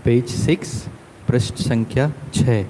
Page 6 पृष्ठ संख्या 6।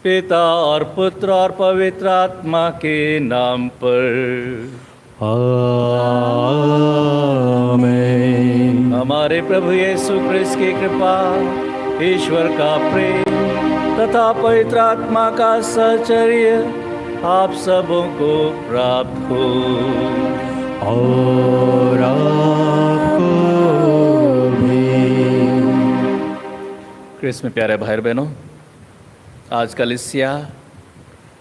पिता और पुत्र और पवित्र आत्मा के नाम पर आमीन। हमारे प्रभु यीशु क्रिस्त की कृपा, ईश्वर का प्रेम तथा पवित्र आत्मा का सहचर्य आप सबों को प्राप्त हो और आपको भी। क्रिस्त में प्यारे भाई बहनों, आज कलीसिया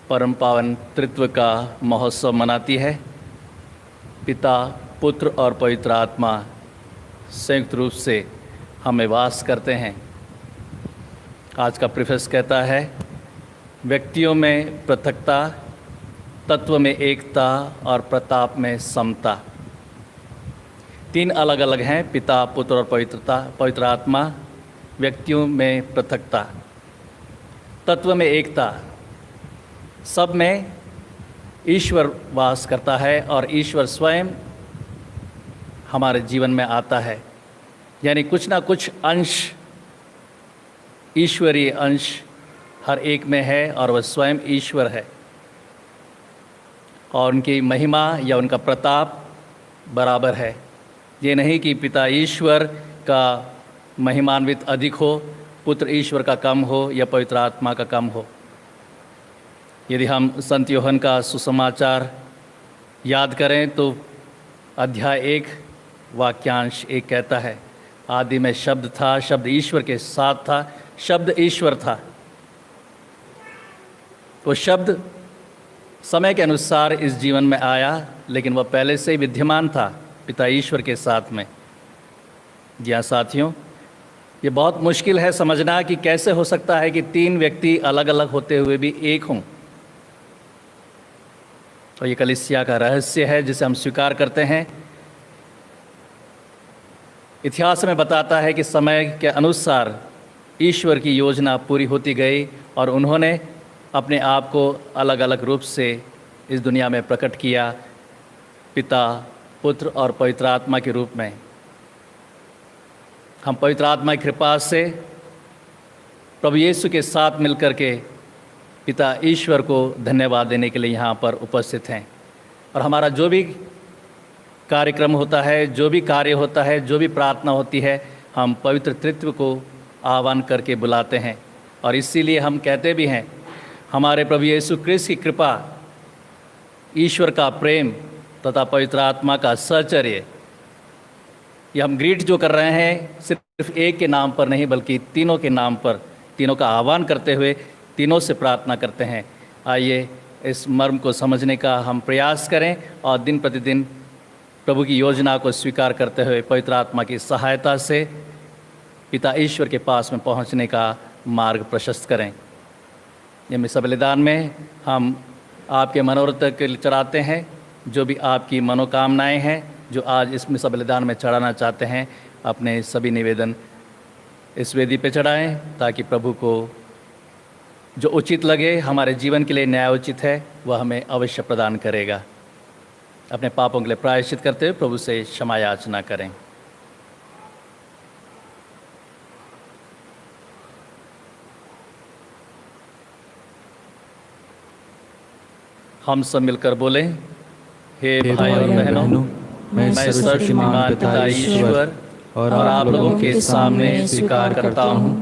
परम पावन त्रित्व का महोत्सव मनाती है। पिता, पुत्र और पवित्र आत्मा संयुक्त रूप से हमें वास करते हैं। आज का प्रीफेस कहता है, व्यक्तियों में पृथकता, तत्व में एकता और प्रताप में समता। तीन अलग अलग हैं, पिता, पुत्र और पवित्र आत्मा। व्यक्तियों में पृथकता, तत्व में एकता। सब में ईश्वर वास करता है और ईश्वर स्वयं हमारे जीवन में आता है, यानी कुछ ना कुछ अंश, ईश्वरीय अंश हर एक में है और वह स्वयं ईश्वर है। और उनकी महिमा या उनका प्रताप बराबर है। ये नहीं कि पिता ईश्वर का महिमान्वित अधिक हो, पुत्र ईश्वर का कम हो या पवित्र आत्मा का कम हो। यदि हम संत यूहन्ना का सुसमाचार याद करें तो अध्याय 1 वाक्यांश 1 कहता है, आदि में शब्द था, शब्द ईश्वर के साथ था, शब्द ईश्वर था। वो शब्द समय के अनुसार इस जीवन में आया, लेकिन वह पहले से ही विद्यमान था पिता ईश्वर के साथ में। जी हाँ साथियों, ये बहुत मुश्किल है समझना कि कैसे हो सकता है कि तीन व्यक्ति अलग अलग होते हुए भी एक हों। तो ये कलीसिया का रहस्य है जिसे हम स्वीकार करते हैं। इतिहास में बताता है कि समय के अनुसार ईश्वर की योजना पूरी होती गई और उन्होंने अपने आप को अलग अलग रूप से इस दुनिया में प्रकट किया, पिता, पुत्र और पवित्र आत्मा के रूप में। हम पवित्र आत्मा की कृपा से प्रभु यीशु के साथ मिलकर के पिता ईश्वर को धन्यवाद देने के लिए यहाँ पर उपस्थित हैं। और हमारा जो भी कार्यक्रम होता है, जो भी कार्य होता है, जो भी प्रार्थना होती है, हम पवित्र तृत्व को आह्वान करके बुलाते हैं। और इसीलिए हम कहते भी हैं, हमारे प्रभु यीशु क्रिस्त की कृपा, ईश्वर का प्रेम तथा पवित्र आत्मा का सहचर्य, ये हम ग्रीट जो कर रहे हैं सिर्फ एक के नाम पर नहीं बल्कि तीनों के नाम पर, तीनों का आह्वान करते हुए तीनों से प्रार्थना करते हैं। आइए इस मर्म को समझने का हम प्रयास करें और दिन प्रतिदिन प्रभु की योजना को स्वीकार करते हुए पवित्र आत्मा की सहायता से पिता ईश्वर के पास में पहुंचने का मार्ग प्रशस्त करें। ये मिसा बलिदान में हम आपके मनोरथ के लिए चढ़ाते हैं। जो भी आपकी मनोकामनाएं हैं जो आज इस मिसा बलिदान में चढ़ाना चाहते हैं, अपने सभी निवेदन इस वेदी पे चढ़ाएं ताकि प्रभु को जो उचित लगे, हमारे जीवन के लिए न्याय उचित है, वह हमें अवश्य प्रदान करेगा। अपने पापों के लिए प्रायश्चित करते हुए प्रभु से क्षमा याचना करें। हम सब मिलकर बोलें, हे भाई और बहनों, मैं सर्वशक्तिमान पिता ईश्वर और आप लोगों के सामने स्वीकार करता हूँ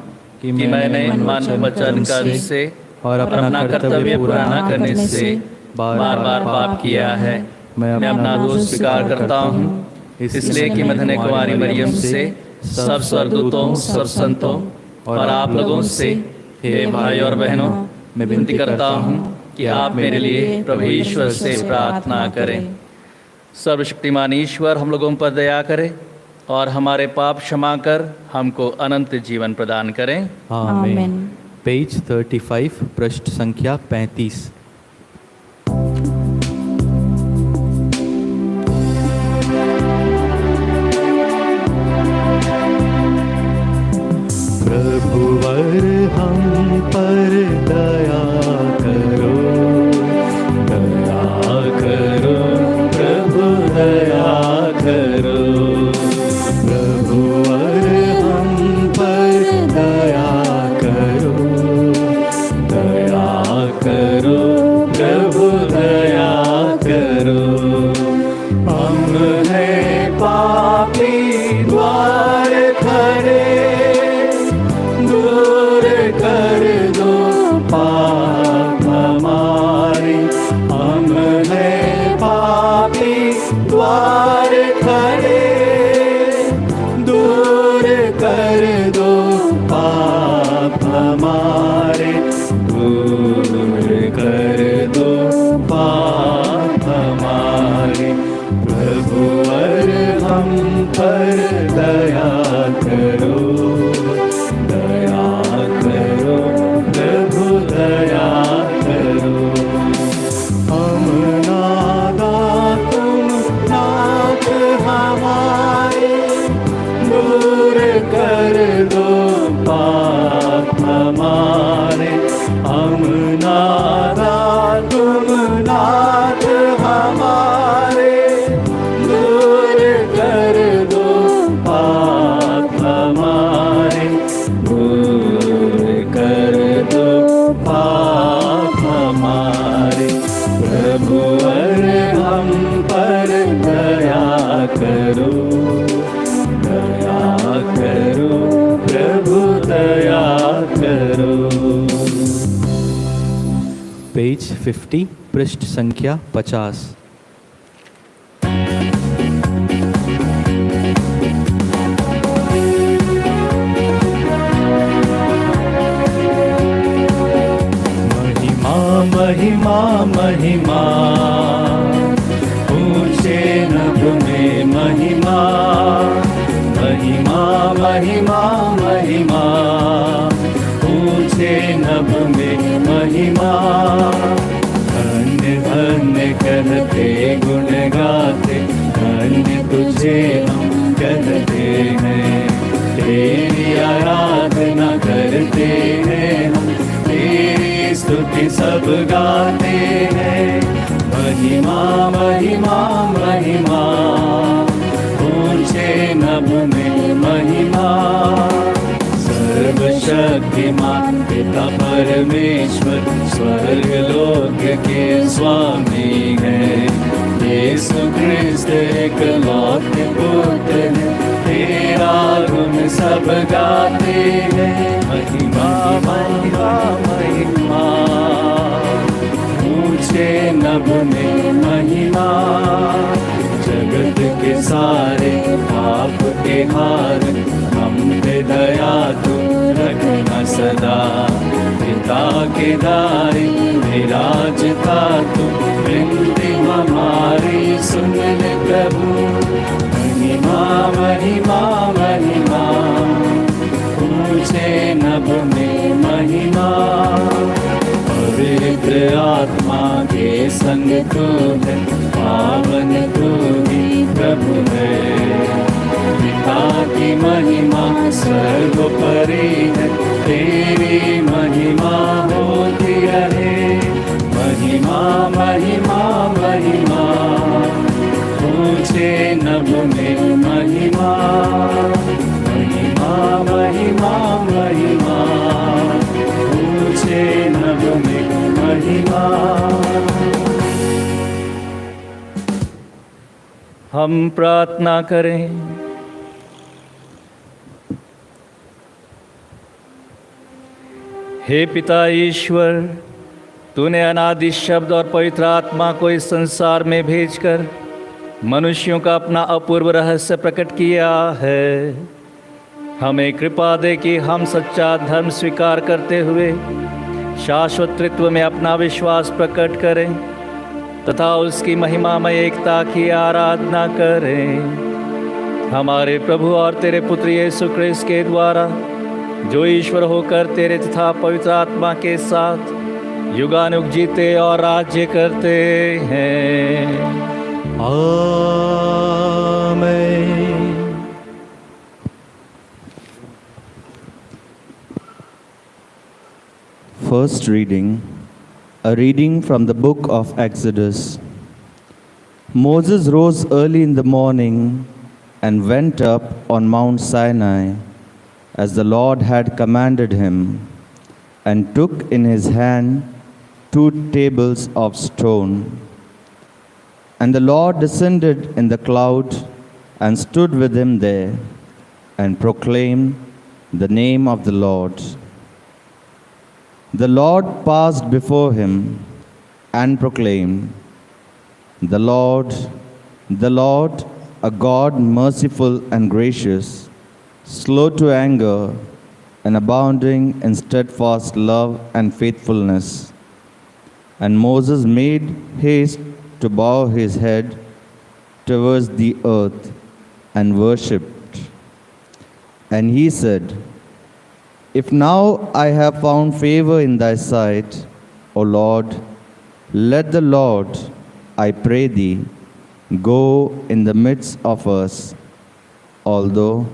कि मैंने मन, वचन, कर्म से और अपना कर्तव्य पूरा न करने से बार बार पाप किया है। मैं अपना दोष स्वीकार करता हूँ, इसलिए कि मदन कुमारी मरियम से, सब स्वर्गदूतों, सब संतों और आप लोगों से, हे भाई और बहनों, मैं विनती करता हूँ कि आप मेरे लिए प्रभु ईश्वर से प्रार्थना करें। सर्वशक्तिमान ईश्वर हम लोगों पर दया करे और हमारे पाप क्षमा कर हमको अनंत जीवन प्रदान करें। आमीन। पेज 35, पृष्ठ संख्या 35। प्रभुवर हम पर दया करो, दया करो प्रभु, दया करो। प्रभुवर हम पर दया करो, दया करो प्रभु, दया करो। हम हैं पापी द्वार खड़े, दूर कर दो पाप हमारे। हम हैं पापी द्वार खड़े, दूर कर दो पाप हमारे, दूर कर दो पाप हमारे। प्रभुवर हम पर दया करो, दया करो प्रभु, दया करो। हम नादा तुम नाथ हमारे, दूर कर दो पाप हमारे। हम नादा तुम नाथ हमारे, दूर कर दो पाप हमारे, दूर कर दो पाप हमारे। प्रभुवर हम पर दया करो, दया करो प्रभु, दया करो। पेज 50, पृष्ठ संख्या 50। महिमा महिमा ऊंचे नभ में महिमा, महिमा महिमा महिमा महिमा। धन्य धन्य कहते गुण गाते, धन्य तुझे हम कहते हैं। तेरी आराधना करते हैं हम, तेरी स्तुति सब गाते हैं। महिमा महिमा महिमा, ऊंचे नभ में महिमा। सर्वशक्तिमान पिता परमेश्वर, स्वर्ग लोक के स्वामी है। यीशु क्रिस्त एकलौते पुत्र है, तेरा गुण सब गाते हैं। महिमा महिमा महिमा, ऊंचे नभ में महिमा। जगत के सारे पाप के हार, हम पे दया तू रखना सदा। पिता के दारी विराजता तू, विनती हमारी सुन ले प्रभु। महिमा महिमा महिमा, ऊंचे नभ में महिमा। पवित्र आत्मा के संग तू है, पावन तू ही प्रभु है। पिता की महिमा सर्वोपरि है, तेरी महिमा होती रहे। महिमा महिमा महिमा, ऊंचे नभ में महिमा। महिमा महिमा महिमा, ऊंचे नभ में महिमा। हम प्रार्थना करें। हे पिता ईश्वर, तूने अनादि शब्द और पवित्र आत्मा को इस संसार में भेजकर मनुष्यों का अपना अपूर्व रहस्य प्रकट किया है। हमें कृपा दे कि हम सच्चा धर्म स्वीकार करते हुए शाश्वत तृत्व में अपना विश्वास प्रकट करें तथा उसकी महिमामय एकता की आराधना करें। हमारे प्रभु और तेरे पुत्र यीशु क्रिस्त के द्वारा, जो ईश्वर होकर तेरे तथा पवित्र आत्मा के साथ युगानुग जीते और राज्य करते हैं। आमीन। First reading, a reading from the book of Exodus. Moses rose early in the morning and went up on Mount Sinai, as the Lord had commanded him, and took in his hand 2 tables of stone. And the Lord descended in the cloud and stood with him there, and proclaimed the name of the Lord. The Lord passed before him and proclaimed, the Lord, a God merciful and gracious, slow to anger, and abounding in steadfast love and faithfulness. And Moses made haste to bow his head towards the earth and worshipped. And he said, If now I have found favor in thy sight, O Lord, let the Lord, I pray thee, go in the midst of us, although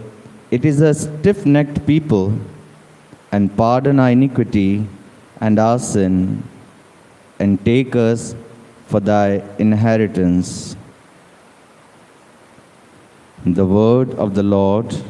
it is a stiff-necked people, and pardon our iniquity and our sin, and take us for thy inheritance. The word of the Lord.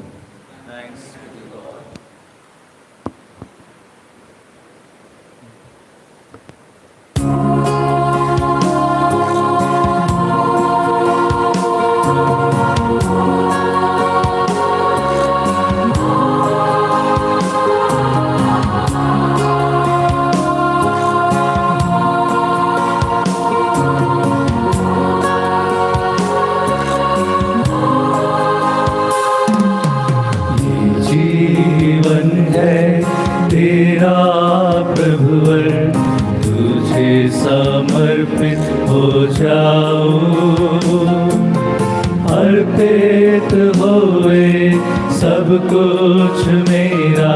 अर्पित होए सब कुछ मेरा,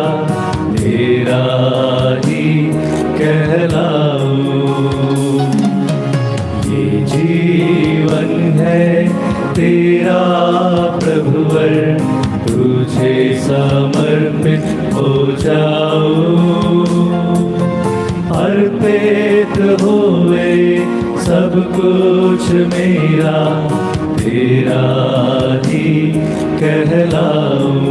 तेरा ही कहलाऊं। ये जीवन है तेरा प्रभुवर, तुझे समर्पित हो जाऊं। अर्पित होए सब कुछ मेरा, तेरा ही कहलाऊं।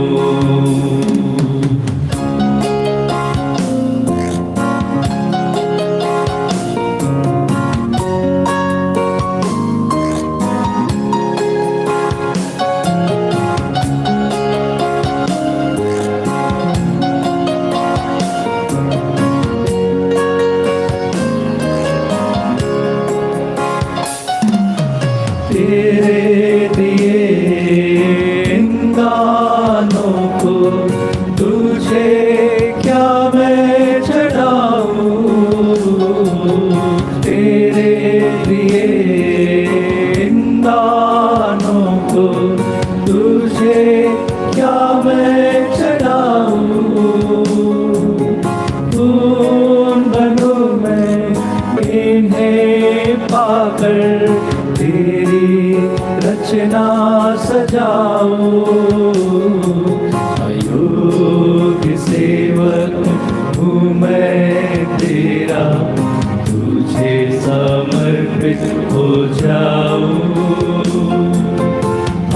तेरे दिए इन दानों को तुझे क्या मैं चढ़ाऊं। तेरे दिए इन दानों को तुझे क्या मैं चढ़ाऊं। खून बनूं मैं इन्हें पाकर, तेरी रचना सजाऊं। अयोग्य सेवक हूँ मैं तेरा, तुझे समर्पित हो जाऊं।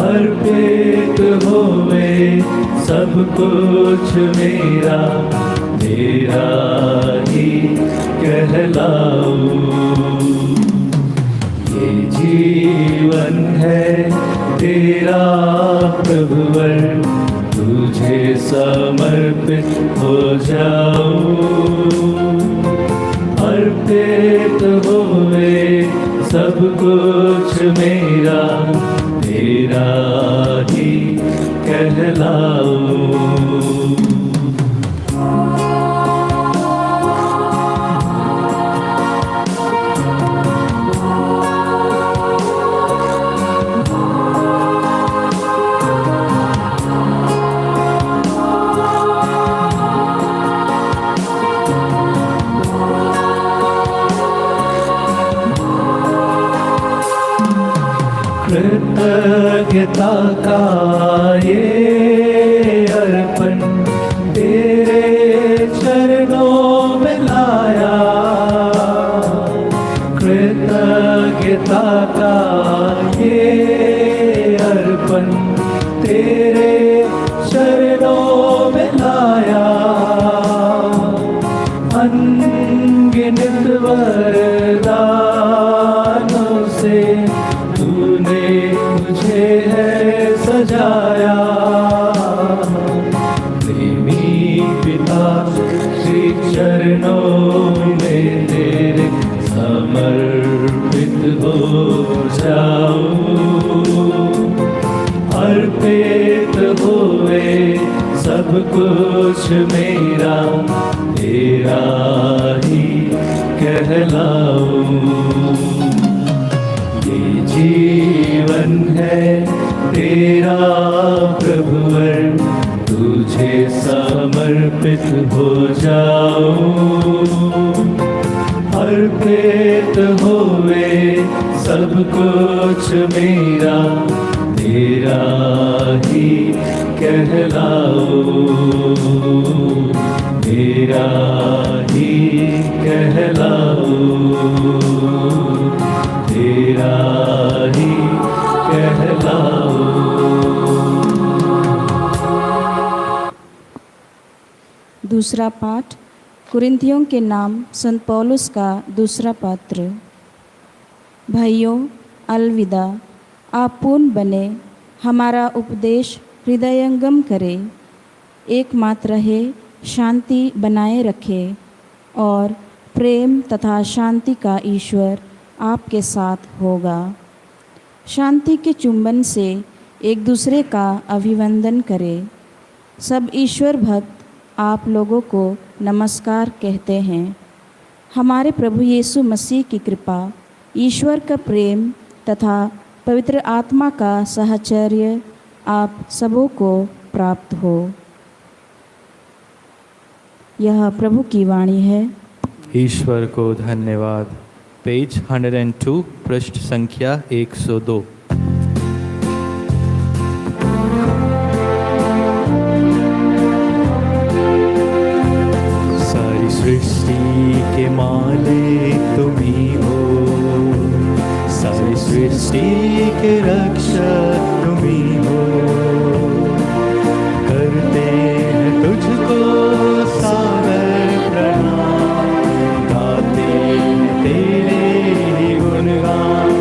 अर्पित होवे सब कुछ मेरा, तेरा ही कहलाऊं। ये जीवन है तेरा प्रभुवर, तुझे समर्पित हो जाऊं। अर्पित होवे सब कुछ मेरा, तेरा ही कहलाऊं। कृतज्ञता का ये अर्पण तेरे चरणों में लाया। कृतज्ञता का ये अर्पण तेरे चरणों में लाया। अनगिनत वरदानों से तूने मुझे है सजाया। प्रेमी पिता श्री चरणों में तेरे समर्पित हो जाऊं। अर्पित होए सब कुछ मेरा, तेरा ही कहलाऊं। ये जीवन है तेरा प्रभुवर, तुझे समर्पित हो जाऊं। अर्पित होवे सब कुछ मेरा, तेरा ही कहलाऊं। तेरा ही कहलाऊं। तेरा ही कहलाऊं। दूसरा पाठ कुरिन्थियों के नाम संत पौलुस का दूसरा पत्र। भाइयों, अलविदा। आप पूर्ण बने, हमारा उपदेश हृदयंगम करे, एकमात्र रहे, शांति बनाए रखे और प्रेम तथा शांति का ईश्वर आपके साथ होगा। शांति के चुंबन से एक दूसरे का अभिवंदन करें। सब ईश्वर भक्त आप लोगों को नमस्कार कहते हैं। हमारे प्रभु यीशु मसीह की कृपा, ईश्वर का प्रेम तथा पवित्र आत्मा का साहचर्य आप सबों को प्राप्त हो। यह प्रभु की वाणी है। ईश्वर को धन्यवाद। पेज 102, पृष्ठ संख्या 102। सारी सृष्टि के मालिक तुम ही हो, सारी सृष्टि के रक्षक तुम ही हो। करते हैं तुझको सादर प्रणाम, गाते हैं तेरे ही गुणगान।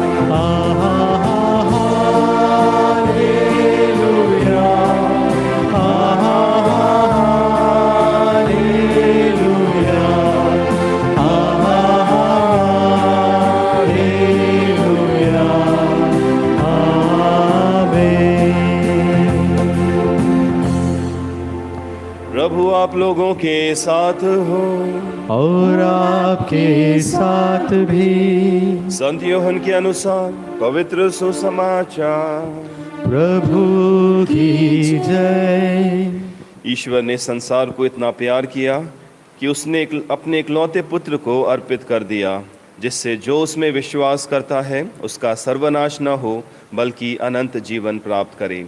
हालेलुया, हालेलुया, हालेलुया, आमीन। प्रभु आप लोगों के साथ हो और आपके साथ भी। संत यूहन्ना के अनुसार पवित्र सुसमाचार। प्रभु की जय। ईश्वर ने संसार को इतना प्यार किया कि उसने अपने इकलौते पुत्र को अर्पित कर दिया, जिससे जो उसमें विश्वास करता है उसका सर्वनाश न हो बल्कि अनंत जीवन प्राप्त करे।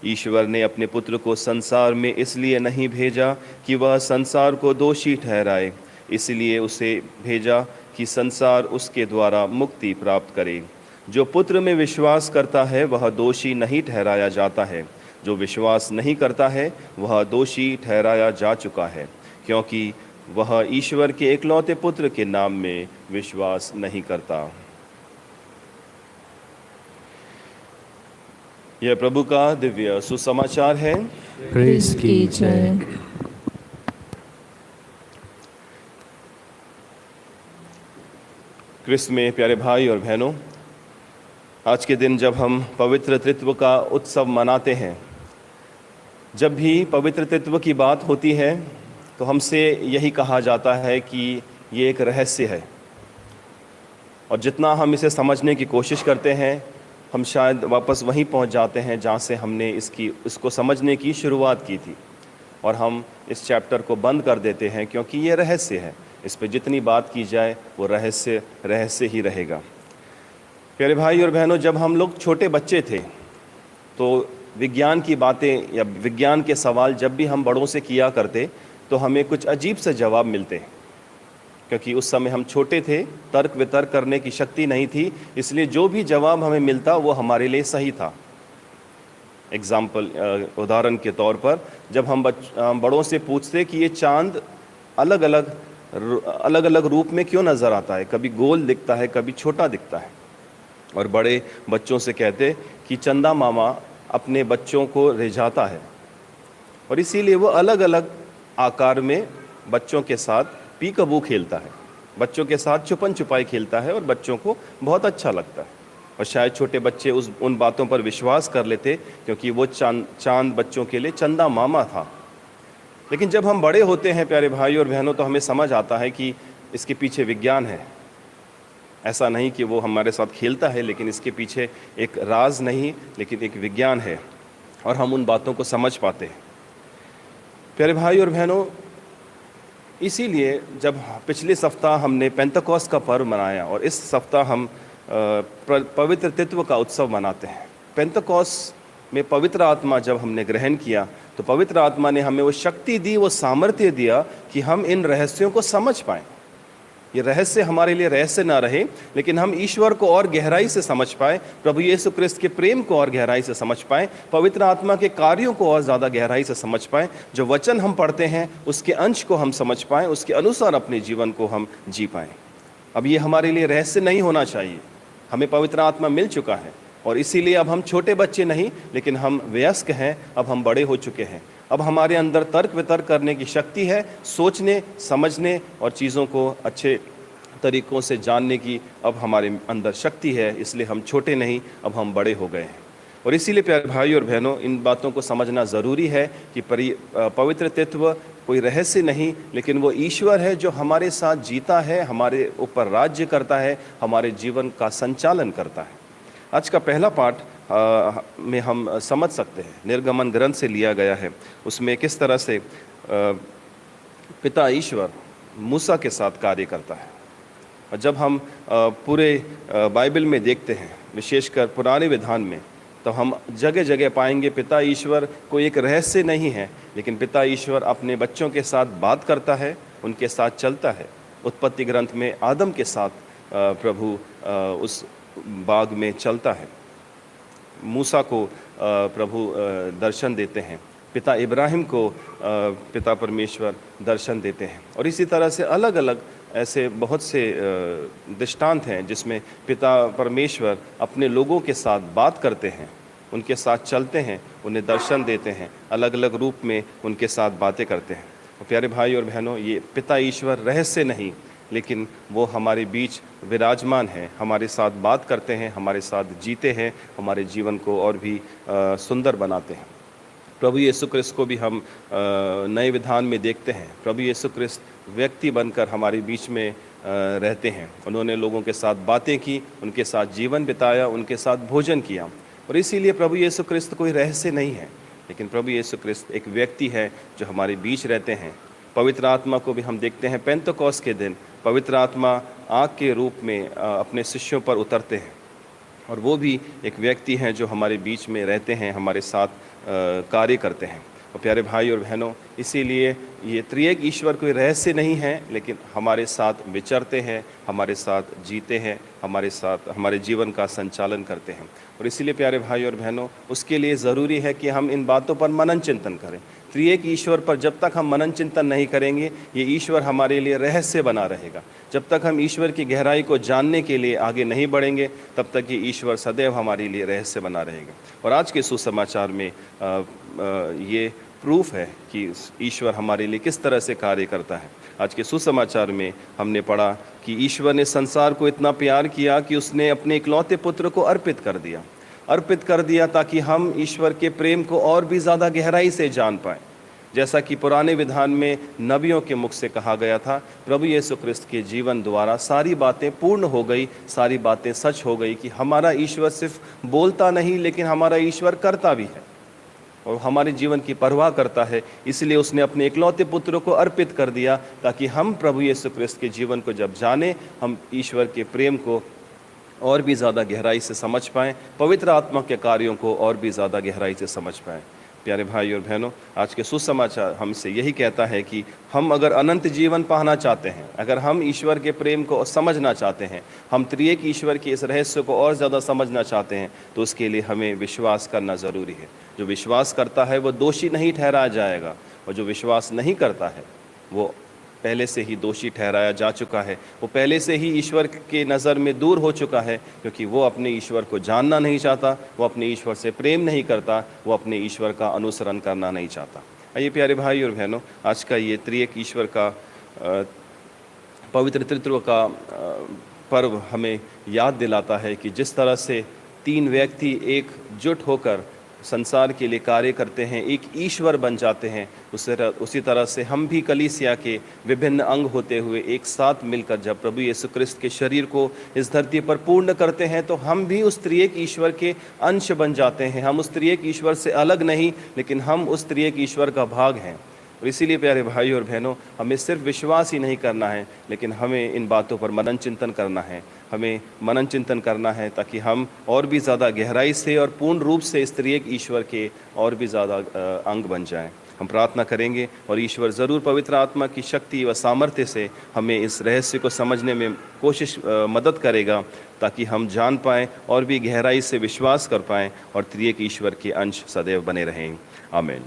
ईश्वर ने अपने पुत्र को संसार में इसलिए नहीं भेजा कि वह संसार को दोषी ठहराए, इसलिए उसे भेजा कि संसार उसके द्वारा मुक्ति प्राप्त करे। जो पुत्र में विश्वास करता है वह दोषी नहीं ठहराया जाता है, जो विश्वास नहीं करता है वह दोषी ठहराया जा चुका है, क्योंकि वह ईश्वर के एकलौते पुत्र के नाम में विश्वास नहीं करता। यह प्रभु का दिव्य सुसमाचार है। क्रिस्त की जय। क्रिस्त में प्यारे भाई और बहनों, आज के दिन जब हम पवित्र त्रित्व का उत्सव मनाते हैं, जब भी पवित्र त्रित्व की बात होती है तो हमसे यही कहा जाता है कि ये एक रहस्य है, और जितना हम इसे समझने की कोशिश करते हैं हम शायद वापस वहीं पहुंच जाते हैं जहां से हमने इसको समझने की शुरुआत की थी, और हम इस चैप्टर को बंद कर देते हैं क्योंकि ये रहस्य है। इस पे जितनी बात की जाए वो रहस्य ही रहेगा। प्यारे भाई और बहनों, जब हम लोग छोटे बच्चे थे तो विज्ञान की बातें या विज्ञान के सवाल जब भी हम बड़ों से किया करते तो हमें कुछ अजीब से जवाब मिलते, क्योंकि उस समय हम छोटे थे, तर्क वितर्क करने की शक्ति नहीं थी, इसलिए जो भी जवाब हमें मिलता वो हमारे लिए सही था। उदाहरण के तौर पर जब हम बड़ों से पूछते कि ये चांद अलग अलग रूप में क्यों नज़र आता है, कभी गोल दिखता है कभी छोटा दिखता है, और बड़े बच्चों से कहते कि चंदा मामा अपने बच्चों को रिझाता है, और इसीलिए वो अलग अलग आकार में बच्चों के साथ पीकबू खेलता है, बच्चों के साथ छुपन छुपाई खेलता है, और बच्चों को बहुत अच्छा लगता है। और शायद छोटे बच्चे उन बातों पर विश्वास कर लेते क्योंकि वो चांद बच्चों के लिए चंदा मामा था। लेकिन जब हम बड़े होते हैं प्यारे भाई और बहनों, तो हमें समझ आता है कि इसके पीछे विज्ञान है। ऐसा नहीं कि वो हमारे साथ खेलता है, लेकिन इसके पीछे एक राज नहीं लेकिन एक विज्ञान है, और हम उन बातों को समझ पाते हैं। प्यारे भाई और बहनों, इसीलिए जब पिछले सप्ताह हमने पेंतकोस्त का पर्व मनाया और इस सप्ताह हम पवित्र त्रित्व का उत्सव मनाते हैं। पेंतकोस्त में पवित्र आत्मा जब हमने ग्रहण किया तो पवित्र आत्मा ने हमें वो शक्ति दी, वो सामर्थ्य दिया कि हम इन रहस्यों को समझ पाएं। ये रहस्य हमारे लिए रहस्य ना रहे, लेकिन हम ईश्वर को और गहराई से समझ पाएं, प्रभु यीशु क्रिस्त के प्रेम को और गहराई से समझ पाएं, पवित्र आत्मा के कार्यों को और ज़्यादा गहराई से समझ पाएं, जो वचन हम पढ़ते हैं उसके अंश को हम समझ पाएं, उसके अनुसार अपने जीवन को हम जी पाएं। अब ये हमारे लिए रहस्य नहीं होना चाहिए, हमें पवित्र आत्मा मिल चुका है, और इसीलिए अब हम छोटे बच्चे नहीं लेकिन हम वयस्क हैं, अब हम बड़े हो चुके हैं। अब हमारे अंदर तर्क वितर्क करने की शक्ति है, सोचने समझने और चीज़ों को अच्छे तरीक़ों से जानने की अब हमारे अंदर शक्ति है, इसलिए हम छोटे नहीं, अब हम बड़े हो गए हैं। और इसीलिए प्यारे भाई और बहनों, इन बातों को समझना ज़रूरी है कि पवित्र तत्व कोई रहस्य नहीं, लेकिन वो ईश्वर है जो हमारे साथ जीता है, हमारे ऊपर राज्य करता है, हमारे जीवन का संचालन करता है। आज का पहला पाठ में हम समझ सकते हैं, निर्गमन ग्रंथ से लिया गया है। उसमें किस तरह से पिता ईश्वर मूसा के साथ कार्य करता है। और जब हम पूरे बाइबल में देखते हैं, विशेषकर पुराने विधान में, तो हम जगह जगह पाएंगे पिता ईश्वर कोई एक रहस्य नहीं है, लेकिन पिता ईश्वर अपने बच्चों के साथ बात करता है, उनके साथ चलता है। उत्पत्ति ग्रंथ में आदम के साथ प्रभु उस बाग में चलता है। मूसा को प्रभु दर्शन देते हैं, पिता इब्राहिम को पिता परमेश्वर दर्शन देते हैं। और इसी तरह से अलग अलग ऐसे बहुत से दृष्टांत हैं जिसमें पिता परमेश्वर अपने लोगों के साथ बात करते हैं, उनके साथ चलते हैं, उन्हें दर्शन देते हैं, अलग अलग रूप में उनके साथ बातें करते हैं। और प्यारे भाई और बहनों, ये पिता ईश्वर रहस्य नहीं, लेकिन वो हमारे बीच विराजमान है, हमारे साथ बात करते हैं, हमारे साथ जीते हैं, हमारे जीवन को और भी सुंदर बनाते हैं। प्रभु यीशु क्रिस्त को भी हम नए विधान में देखते हैं। प्रभु यीशु क्रिस्त व्यक्ति बनकर हमारे बीच में रहते हैं। उन्होंने लोगों के साथ बातें की, उनके साथ जीवन बिताया, उनके साथ भोजन किया। और इसीलिए प्रभु यीशु क्रिस्त कोई रहस्य नहीं है, लेकिन प्रभु यीशु क्रिस्त एक व्यक्ति है जो हमारे बीच रहते हैं। पवित्र आत्मा को भी हम देखते हैं, पेंतकोस्त के दिन पवित्र आत्मा आग के रूप में अपने शिष्यों पर उतरते हैं, और वो भी एक व्यक्ति हैं जो हमारे बीच में रहते हैं, हमारे साथ कार्य करते हैं। और प्यारे भाई और बहनों, इसीलिए ये त्रिएक ईश्वर कोई रहस्य नहीं है, लेकिन हमारे साथ विचरते हैं, हमारे साथ जीते हैं, हमारे साथ हमारे जीवन का संचालन करते हैं। और इसीलिए प्यारे भाई और बहनों, उसके लिए ज़रूरी है कि हम इन बातों पर मनन चिंतन करें। त्रिएक ईश्वर पर जब तक हम मनन चिंतन नहीं करेंगे, ये ईश्वर हमारे लिए रहस्य बना रहेगा। जब तक हम ईश्वर की गहराई को जानने के लिए आगे नहीं बढ़ेंगे, तब तक ये ईश्वर सदैव हमारे लिए रहस्य बना रहेगा। और आज के सुसमाचार में ये प्रूफ है कि ईश्वर हमारे लिए किस तरह से कार्य करता है। आज के सुसमाचार में हमने पढ़ा कि ईश्वर ने संसार को इतना प्यार किया कि उसने अपने इकलौते पुत्र को अर्पित कर दिया ताकि हम ईश्वर के प्रेम को और भी ज़्यादा गहराई से जान पाएँ। जैसा कि पुराने विधान में नबियों के मुख से कहा गया था, प्रभु यीशु क्रिस्त के जीवन द्वारा सारी बातें पूर्ण हो गई, सारी बातें सच हो गई कि हमारा ईश्वर सिर्फ बोलता नहीं, लेकिन हमारा ईश्वर करता भी है और हमारे जीवन की परवाह करता है। इसलिए उसने अपने इकलौते पुत्र को अर्पित कर दिया ताकि हम प्रभु यीशु क्रिस्त के जीवन को जब जाने, हम ईश्वर के प्रेम को और भी ज़्यादा गहराई से समझ पाएँ, पवित्र आत्मा के कार्यों को और भी ज़्यादा गहराई से समझ पाएँ। प्यारे भाई और बहनों, आज के सुसमाचार हमसे यही कहता है कि हम अगर अनंत जीवन पाना चाहते हैं, अगर हम ईश्वर के प्रेम को समझना चाहते हैं, हम त्रिएक ईश्वर के इस रहस्य को और ज़्यादा समझना चाहते हैं, तो उसके लिए हमें विश्वास करना ज़रूरी है। जो विश्वास करता है वो दोषी नहीं ठहराया जाएगा, और जो विश्वास नहीं करता है वो पहले से ही दोषी ठहराया जा चुका है। वो पहले से ही ईश्वर के नज़र में दूर हो चुका है, क्योंकि वो अपने ईश्वर को जानना नहीं चाहता, वो अपने ईश्वर से प्रेम नहीं करता, वो अपने ईश्वर का अनुसरण करना नहीं चाहता। आइए प्यारे भाई और बहनों, आज का ये त्रिएक ईश्वर का पवित्र तृत्व का पर्व हमें याद दिलाता है कि जिस तरह से तीन व्यक्ति एकजुट होकर संसार के लिए कार्य करते हैं, एक ईश्वर बन जाते हैं, उसी तरह से हम भी कलीसिया के विभिन्न अंग होते हुए एक साथ मिलकर जब प्रभु यीशु क्रिस्त के शरीर को इस धरती पर पूर्ण करते हैं, तो हम भी उस त्रिएक ईश्वर के अंश बन जाते हैं। हम उस त्रिएक ईश्वर से अलग नहीं, लेकिन हम उस त्रिएक ईश्वर का भाग हैं। और इसीलिए प्यारे भाई और बहनों, हमें सिर्फ विश्वास ही नहीं करना है, लेकिन हमें इन बातों पर मनन चिंतन करना है। हमें मनन चिंतन करना है ताकि हम और भी ज़्यादा गहराई से और पूर्ण रूप से इस त्रिएक ईश्वर के और भी ज़्यादा अंग बन जाएं। हम प्रार्थना करेंगे और ईश्वर ज़रूर पवित्र आत्मा की शक्ति व सामर्थ्य से हमें इस रहस्य को समझने में मदद करेगा, ताकि हम जान पाएँ और भी गहराई से विश्वास कर पाएँ और त्रिएक ईश्वर के अंश सदैव बने रहें। आमीन।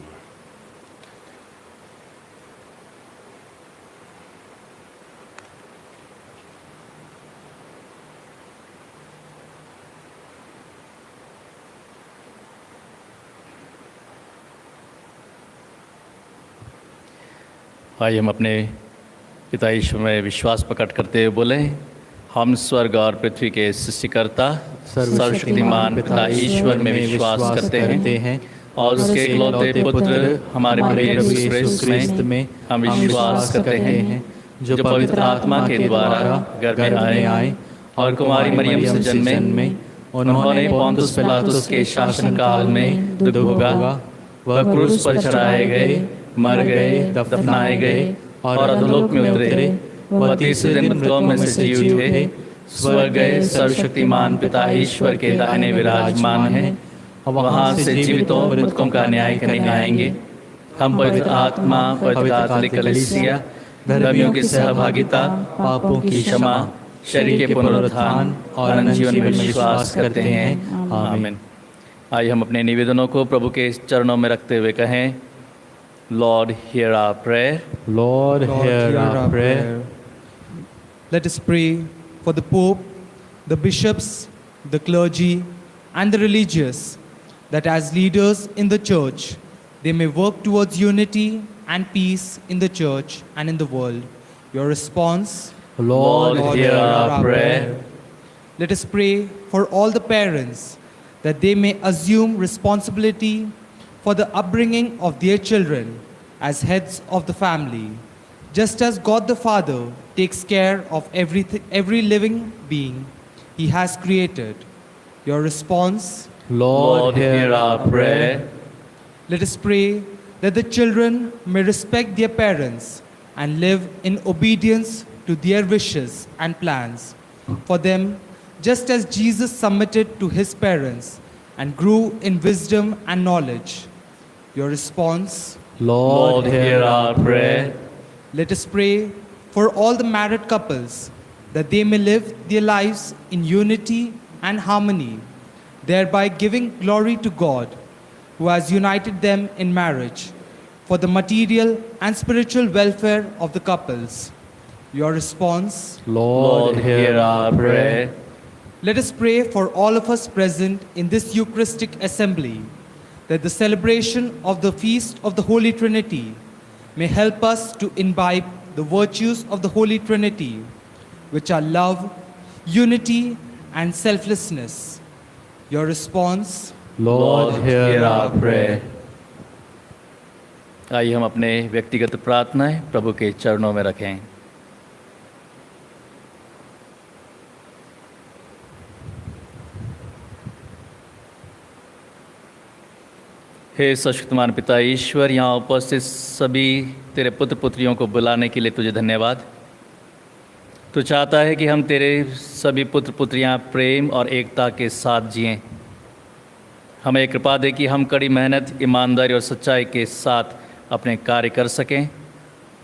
आइए हम अपने पिता ईश्वर में विश्वास प्रकट करते हुए बोलें, हम स्वर्ग और पृथ्वी के सृष्टिकर्ता सर्वशक्तिमान पिता ईश्वर में विश्वास करते हैं और उसके इकलौते पुत्र हमारे प्रभु यीशु क्रिस्त में हम विश्वास करते हैं, जो पवित्र आत्मा के द्वारा गर्भ में आए और कुमारी मरियम से जन्मे। उन्होंने पोंतुस पिलातुस के शासनकाल में दुख भोगा, वह क्रूस पर चढ़ाए गए, मर गए, दफनाए गए और अधोलोक में उतरे, वह तीसरे दिन मृतकों में से जी उठे, स्वर्ग गए, सर्वशक्तिमान पिता ईश्वर के दाहिने विराजमान है, वहां से जीवितों और मृतकों का न्याय करने आएंगे। हम पवित्र आत्मा, पवित्र कैथोलिक कलीसिया, धर्मियों की सहभागिता, पापों की क्षमा, शरीर के पुनरुत्थान और अनंत जीवन में विश्वास करते हैं। आमीन। आइए हम अपने निवेदनों को प्रभु के चरणों में रखते हुए कहें, Lord hear our prayer. Lord, hear our prayer. Let us pray for the Pope, the bishops, the clergy, and the religious, that as leaders in the Church, they may work towards unity and peace in the Church and in the world. Your response? Lord, hear our prayer. Let us pray for all the parents, that they may assume responsibility for the upbringing of their children as heads of the family, just as God the Father takes care of every living being He has created. Your response? Lord, hear our prayer. Let us pray that the children may respect their parents and live in obedience to their wishes and plans for them, just as Jesus submitted to his parents and grew in wisdom and knowledge. Your response? Lord, hear our prayer. Let us pray for all the married couples, that they may live their lives in unity and harmony, thereby giving glory to God, who has united them in marriage, for the material and spiritual welfare of the couples. Your response? Lord, hear our prayer. Let us pray for all of us present in this Eucharistic assembly, that the celebration of the feast of the Holy Trinity may help us to imbibe the virtues of the Holy Trinity, which are love, unity, and selflessness. Your response? Lord, hear our prayer. आइए हम अपने व्यक्तिगत प्रार्थनाएं प्रभु के चरणों में रखें। हे सशक्तिमान पिता ईश्वर, यहाँ उपस्थित सभी तेरे पुत्र पुत्रियों को बुलाने के लिए तुझे धन्यवाद। तू चाहता है कि हम तेरे सभी पुत्र पुत्रियाँ प्रेम और एकता के साथ जिएं। हमें कृपा दे कि हम कड़ी मेहनत, ईमानदारी और सच्चाई के साथ अपने कार्य कर सकें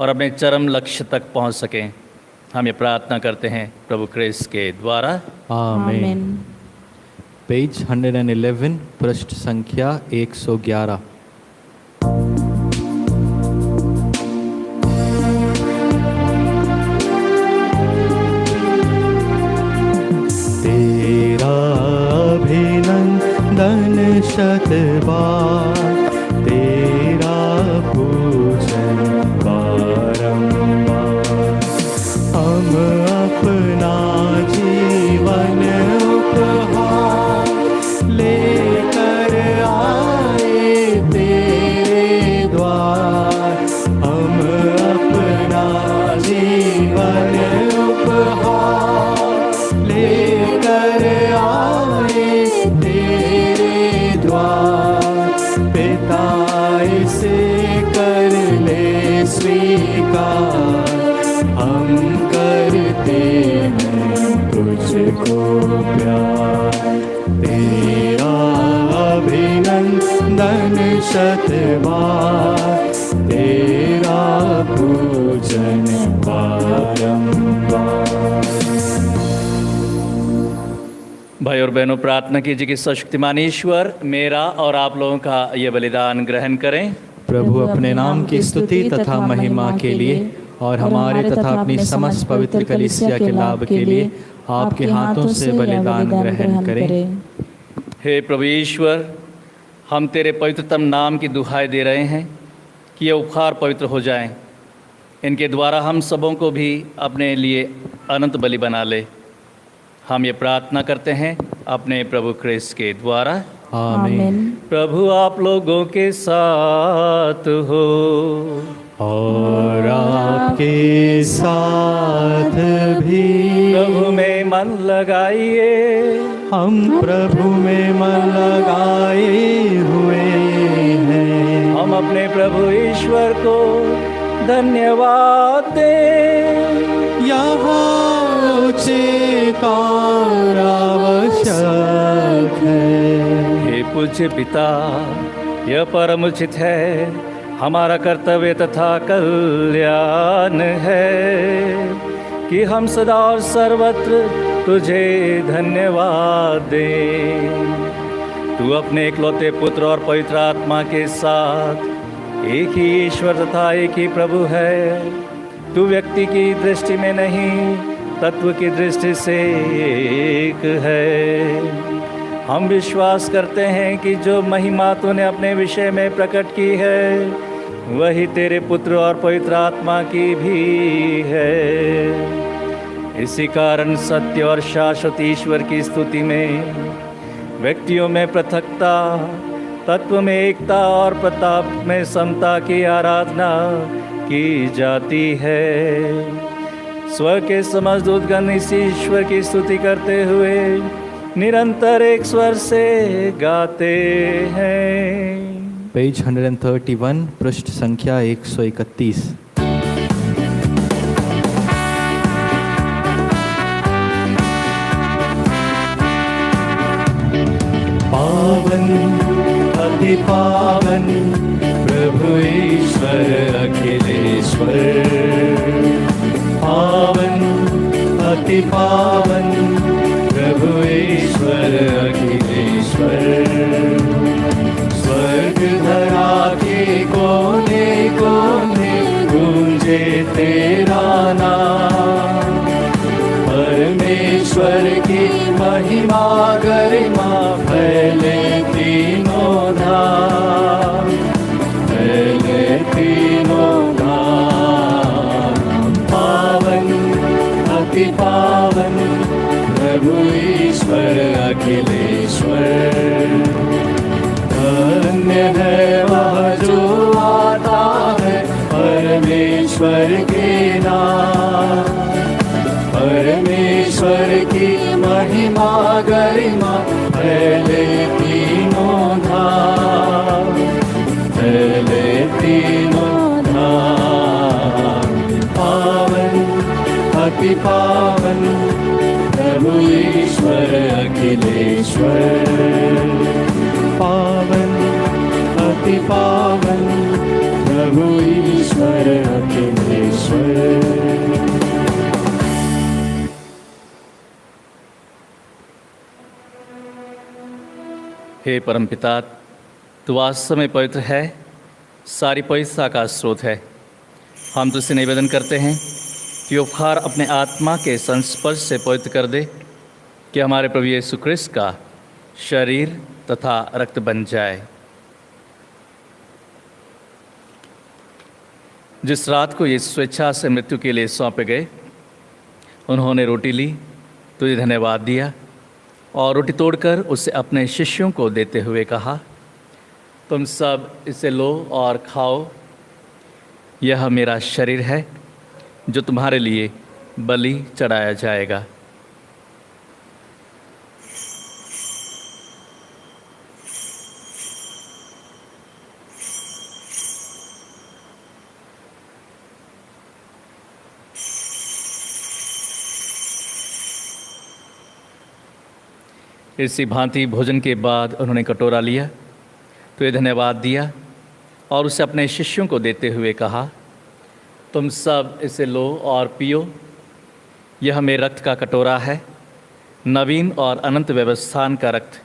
और अपने चरम लक्ष्य तक पहुँच सकें। हम ये प्रार्थना करते हैं प्रभु क्रिस्त के द्वारा। आमीन। पेज 111, पृष्ठ संख्या 111। तेरा अभिनंदन शत बार, तेरा पूजन बारंबार। हम अपना जीवन उपहार लेकर आए तेरे द्वार। हम अपना जीवन उपहार लेकर आए तेरे द्वार। पिता इसे कर ले स्वीकार, हम करते हैं तुझको प्यार। तेरा अभिनंदन शत बार, तेरा पूजन बारंबार। भाई और बहनों, प्रार्थना कीजिए कि सशक्तिमान ईश्वर मेरा और आप लोगों का ये बलिदान ग्रहण करें। प्रभु अपने नाम की स्तुति तथा महिमा के लिए और हमारे तथा अपनी समस्त पवित्र कलीसिया के लाभ के लिए आपके हाथों से बलिदान ग्रहण करें। हे प्रभु ईश्वर, हम तेरे पवित्रतम नाम की दुहाई दे रहे हैं कि ये उपहार पवित्र हो जाएं। इनके द्वारा हम सबों को भी अपने लिए अनंत बलि बना ले। हम ये प्रार्थना करते हैं अपने प्रभु क्रिस्त के द्वारा। आमीन। प्रभु आप लोगों के साथ हो और आपके साथ भी। प्रभु में मन लगाइए, हम प्रभु में मन लगाए हुए हैं। हम अपने प्रभु ईश्वर को धन्यवाद दें। यहाँ उचित और आवश्यक है। हे पूज्य पिता, यह परम उचित है, हमारा कर्तव्य तथा कल्याण है कि हम सदा और सर्वत्र तुझे धन्यवाद दें। तू अपने इकलौते पुत्र और पवित्र आत्मा के साथ एक ही ईश्वर तथा एक ही प्रभु है। तू व्यक्ति की दृष्टि में नहीं, तत्व की दृष्टि से एक है। हम विश्वास करते हैं कि जो महिमा तूने अपने विषय में प्रकट की है, वही तेरे पुत्र और पवित्र आत्मा की भी है। इसी कारण सत्य और शाश्वत ईश्वर की स्तुति में व्यक्तियों में पृथकता, तत्व में एकता और प्रताप में समता की आराधना की जाती है। स्वर्ग के समस्त दूतगण इस ईश्वर की स्तुति करते हुए निरंतर एक स्वर से गाते हैं। पेज 131, पृष्ठ संख्या 131। पावन अति पावन प्रभु ईश्वर अखिलेश्वर। पावन अति पावन प्रभु ईश्वर अखिलेश्वर। स्वर्ग धरा के कोने कोने गूंजे तेरा नाम। परमेश्वर की महिमा गरिमा फैले तीनों धाम, फैले तीनों धाम। पावन अति पावन प्रभु ईश्वर अखिलेश्वर। धन्य है वह जो आता है परमेश्वर के नाम। परमेश्वर की महिमा गरिमा फैले तीनों धाम, फैले तीनों धाम। पावन अति पावन प्रभु ईश्वर अखिलेश्वर। पावन अति पावन प्रभु ईश्वर अखिलेश्वर। हे परमपिता, तू वास्तव में पवित्र है, सारी पवित्रता का स्रोत है। हम तुझसे निवेदन करते हैं कि उपहार अपने आत्मा के संस्पर्श से पवित्र कर दे, कि हमारे प्रभु यीशु क्रिस्त का शरीर तथा रक्त बन जाए। जिस रात को ये स्वेच्छा से मृत्यु के लिए सौंपे गए, उन्होंने रोटी ली, तुझे धन्यवाद दिया और रोटी तोड़कर उसे अपने शिष्यों को देते हुए कहा, तुम सब इसे लो और खाओ, यह मेरा शरीर है जो तुम्हारे लिए बलि चढ़ाया जाएगा। इसी भांति भोजन के बाद उन्होंने कटोरा लिया, तो ये धन्यवाद दिया और उसे अपने शिष्यों को देते हुए कहा, तुम सब इसे लो और पियो, यह मेरे रक्त का कटोरा है, नवीन और अनंत व्यवस्थान का रक्त,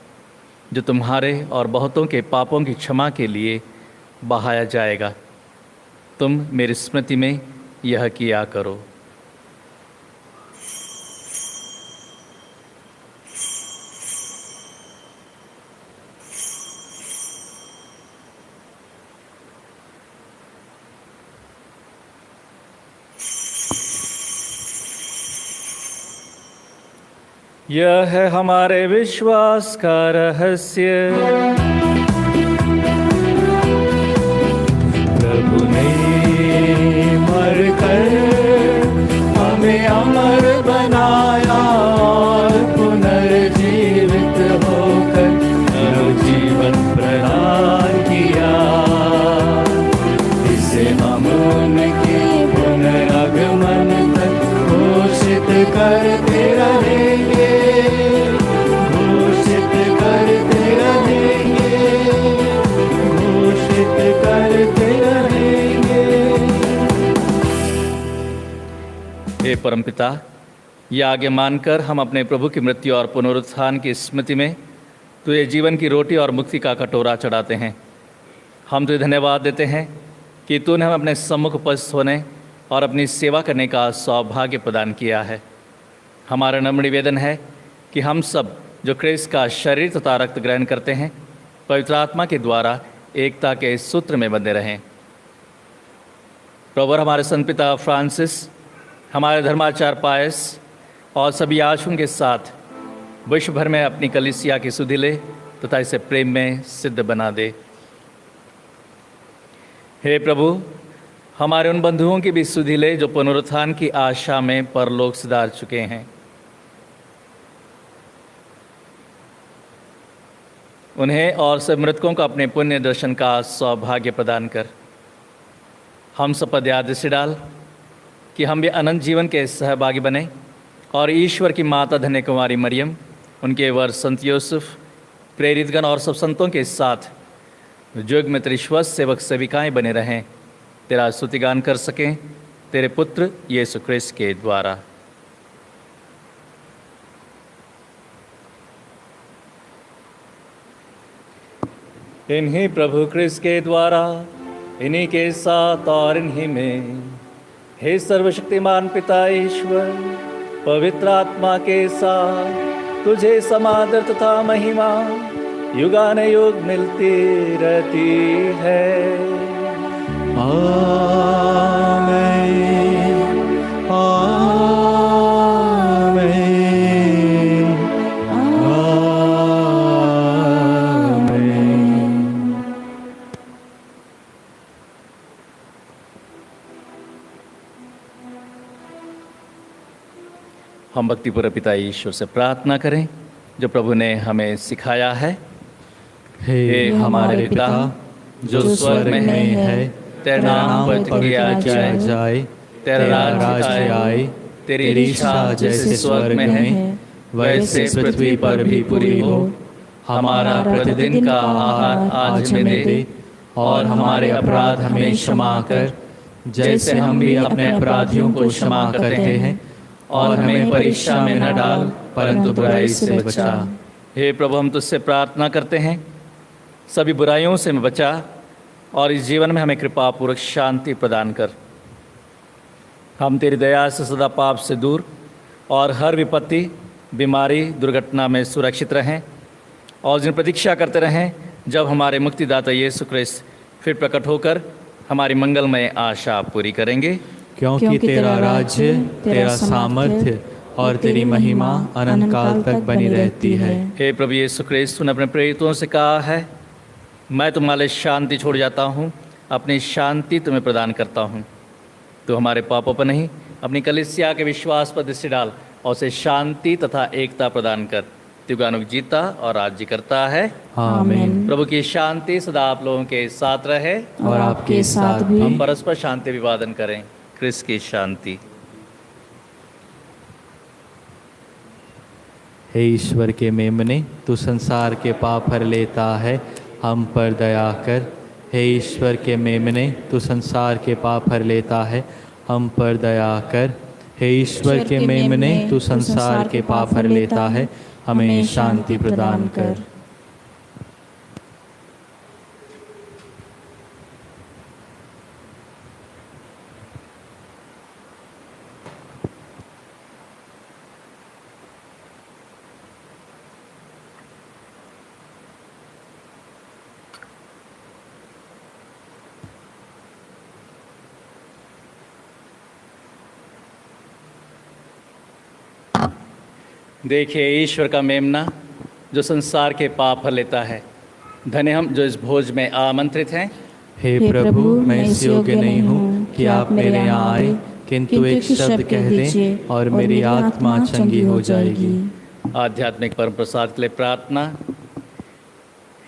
जो तुम्हारे और बहुतों के पापों की क्षमा के लिए बहाया जाएगा। तुम मेरी स्मृति में यह किया करो। यह है हमारे विश्वास का रहस्य। प्रभु ने मरकर हमें अमर बनाया और पुनर्जीवित होकर नवजीवन प्रदान किया। इसे हम उनके पिता, ये आगे मानकर हम अपने प्रभु की मृत्यु और पुनरुत्थान की स्मृति में तुझे जीवन की रोटी और मुक्ति का कटोरा चढ़ाते हैं। हम तुझे धन्यवाद देते हैं कि तूने हमें अपने सम्मुख उपस्थित होने और अपनी सेवा करने का सौभाग्य प्रदान किया है। हमारा नम्र निवेदन है कि हम सब जो क्रिस्त का शरीर तथा रक्त ग्रहण करते हैं, पवित्र आत्मा के द्वारा एकता के सूत्र में बंधे रहें। प्रभु, हमारे संत पिता फ्रांसिस, हमारे धर्माचार्य पायस और सभी याजकों के साथ विश्व भर में अपनी कलीसिया की सुधि ले तथा इसे प्रेम में सिद्ध बना दे। हे प्रभु, हमारे उन बंधुओं की भी सुधि ले जो पुनरुत्थान की आशा में परलोक सिधार चुके हैं। उन्हें और सब मृतकों को अपने पुण्य दर्शन का सौभाग्य प्रदान कर। हम सब पर दया दृष्टि डाल कि हम भी अनंत जीवन के सहभागी बने और ईश्वर की माता धन्य कुमारी मरियम, उनके वर संत यूसुफ, प्रेरितगण और सब संतों के साथ युग में तेरे विश्वस्त सेवक सेविकाएं बने रहें, तेरा स्तुतिगान कर सकें तेरे पुत्र यीशु क्रिस्त के द्वारा। इन्हीं प्रभु क्रिस्त के द्वारा, इन्हीं के साथ और इन्हीं में, हे सर्वशक्तिमान पिता ईश्वर, पवित्र आत्मा के साथ तुझे समादर तथा महिमा युगानुयुग मिलती रहती है। आमीन, आमीन, आमीन। हम भक्तिपूर्वक पिता ईश्वर से प्रार्थना करें जो प्रभु ने हमें सिखाया है। हे हमारे पिता जो स्वर्ग में है, तेरा नाम पवित्र किया जाए, तेरा राज्य आए, तेरी इच्छा जैसे स्वर्ग में है वैसे पृथ्वी पर भी पूरी हो। हमारा प्रतिदिन का आहार आज हमें दे और हमारे अपराध हमें क्षमा कर जैसे हम भी अपने अपराधियों को क्षमा करते हैं, और हमें परीक्षा में न डाल परंतु बुराई से बचा। हे प्रभु, हम तुझसे प्रार्थना करते हैं सभी बुराइयों से हमें बचा और इस जीवन में हमें कृपा पूर्वक शांति प्रदान कर। हम तेरी दया से सदा पाप से दूर और हर विपत्ति, बीमारी, दुर्घटना में सुरक्षित रहें और जिन प्रतीक्षा करते रहें जब हमारे मुक्तिदाता यीशु क्रिस्त फिर प्रकट होकर हमारी मंगलमय आशा पूरी करेंगे। क्योंकि तेरा राज्य, तेरा सामर्थ्य और तेरी महिमा अनंत काल तक बनी रहती है। हे प्रभु यीशु क्रिस्त, तूने अपने प्रेरितों से कहा है, मैं तुम्हारे शांति छोड़ जाता हूँ, अपनी शांति तुम्हें प्रदान करता हूँ। तो हमारे पापों पर नहीं, अपनी कलीसिया के विश्वास पर दृष्टि डाल और उसे शांति तथा एकता प्रदान कर। युगानुयुग जीता और राज्य करता है। आमीन। प्रभु की शांति सदा आप लोगों के साथ रहे और आपके साथ भी। हम परस्पर शांति अभिवादन करें। क्रिस्त की शांति। हे ईश्वर के मेमने, तू संसार के पाप हर लेता है, हम पर दया कर। हे ईश्वर के मेमने, तू संसार के पाप हर लेता है, हम पर दया कर। हे ईश्वर के मेमने, तू संसार के पाप हर लेता है, हमें शांति प्रदान कर। देखिए ईश्वर का मेमना जो संसार के पाप हर लेता है। धन्य हम जो इस भोज में आमंत्रित हैं। हे प्रभु, मैं इस योग्य नहीं हूँ कि आप मेरे यहाँ आए, किंतु एक शब्द कह दें और मेरी आत्मा चंगी हो जाएगी। आध्यात्मिक परम प्रसाद के लिए प्रार्थना।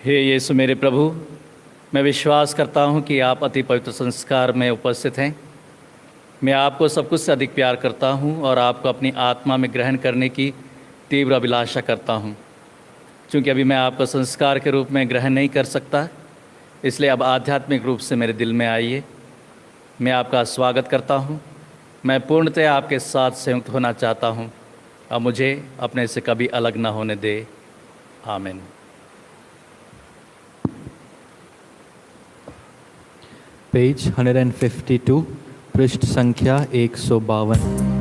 हे यीशु मेरे प्रभु, मैं विश्वास करता हूँ कि आप अति पवित्र संस्कार में उपस्थित हैं। मैं आपको सब कुछ से अधिक प्यार करता हूँ और आपको अपनी आत्मा में ग्रहण करने की तीव्र अभिलाषा करता हूँ। क्योंकि अभी मैं आपको संस्कार के रूप में ग्रहण नहीं कर सकता, इसलिए अब आध्यात्मिक रूप से मेरे दिल में आइए। मैं आपका स्वागत करता हूँ मैं पूर्णतः आपके साथ संयुक्त होना चाहता हूँ और मुझे अपने से कभी अलग न होने दे। आमीन। पेज 152, पृष्ठ संख्या 152।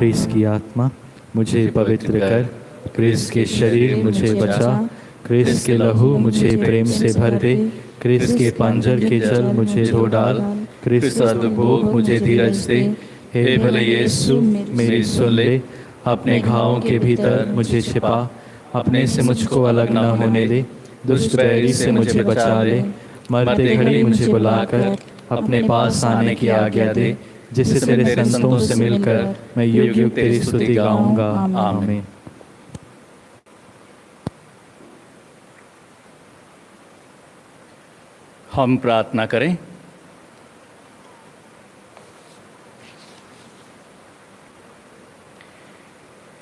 क्रिस्त की आत्मा मुझे पवित्र कर, क्रिस्त के शरीर मुझे बचा, क्रिस्त के लहू मुझे प्रेम से भर दे, क्रिस्त के पंजर के जल मुझे धो डाल, क्रिस्त भोग मुझे धीरज दे। हे भले यीशु मेरी सुन ले, अपने घावों के भीतर मुझे छिपा, अपने से मुझको अलग न होने दे, दुष्ट बैरी से मुझे बचा ले, मरते घड़ी मुझे बुलाकर अपने पास आने की आज्ञा दे, जिससे तेरे संतों से मिलकर मैं युग युग तेरी स्तुति गाऊंगा। आमीन। हम प्रार्थना करें।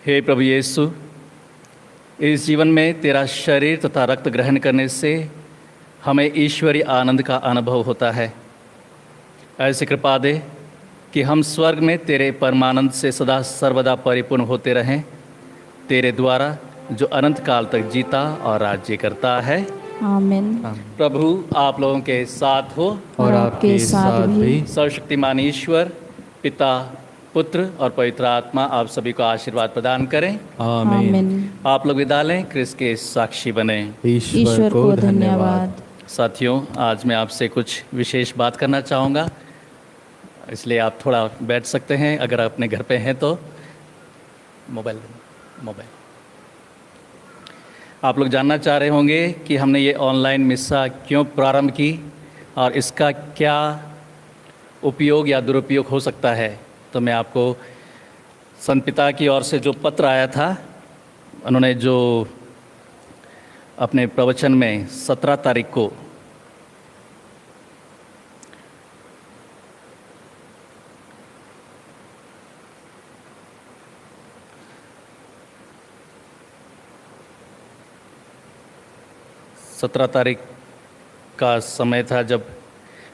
हे प्रभु यीशु, इस जीवन में तेरा शरीर तथा रक्त ग्रहण करने से हमें ईश्वरीय आनंद का अनुभव होता है। ऐसी कृपा दे कि हम स्वर्ग में तेरे परमानंद से सदा सर्वदा परिपूर्ण होते रहें, तेरे द्वारा जो अनंत काल तक जीता और राज्य करता है। आमीन। प्रभु आप लोगों के साथ हो। और आपके साथ भी। सर्वशक्तिमान ईश्वर पिता पुत्र और पवित्र आत्मा आप सभी को आशीर्वाद प्रदान करें। आमीन। आप लोग विदा लें, क्रिस्त के साक्षी बने। ईश्वर को धन्यवाद। साथियों, आज मैं आपसे कुछ विशेष बात करना चाहूँगा, इसलिए आप थोड़ा बैठ सकते हैं। अगर अपने घर पे हैं तो मोबाइल आप लोग जानना चाह रहे होंगे कि हमने ये ऑनलाइन मिस्सा क्यों प्रारंभ की और इसका क्या उपयोग या दुरुपयोग हो सकता है। तो मैं आपको संत पिता की ओर से जो पत्र आया था, उन्होंने जो अपने प्रवचन में 17 तारीख को का समय था, जब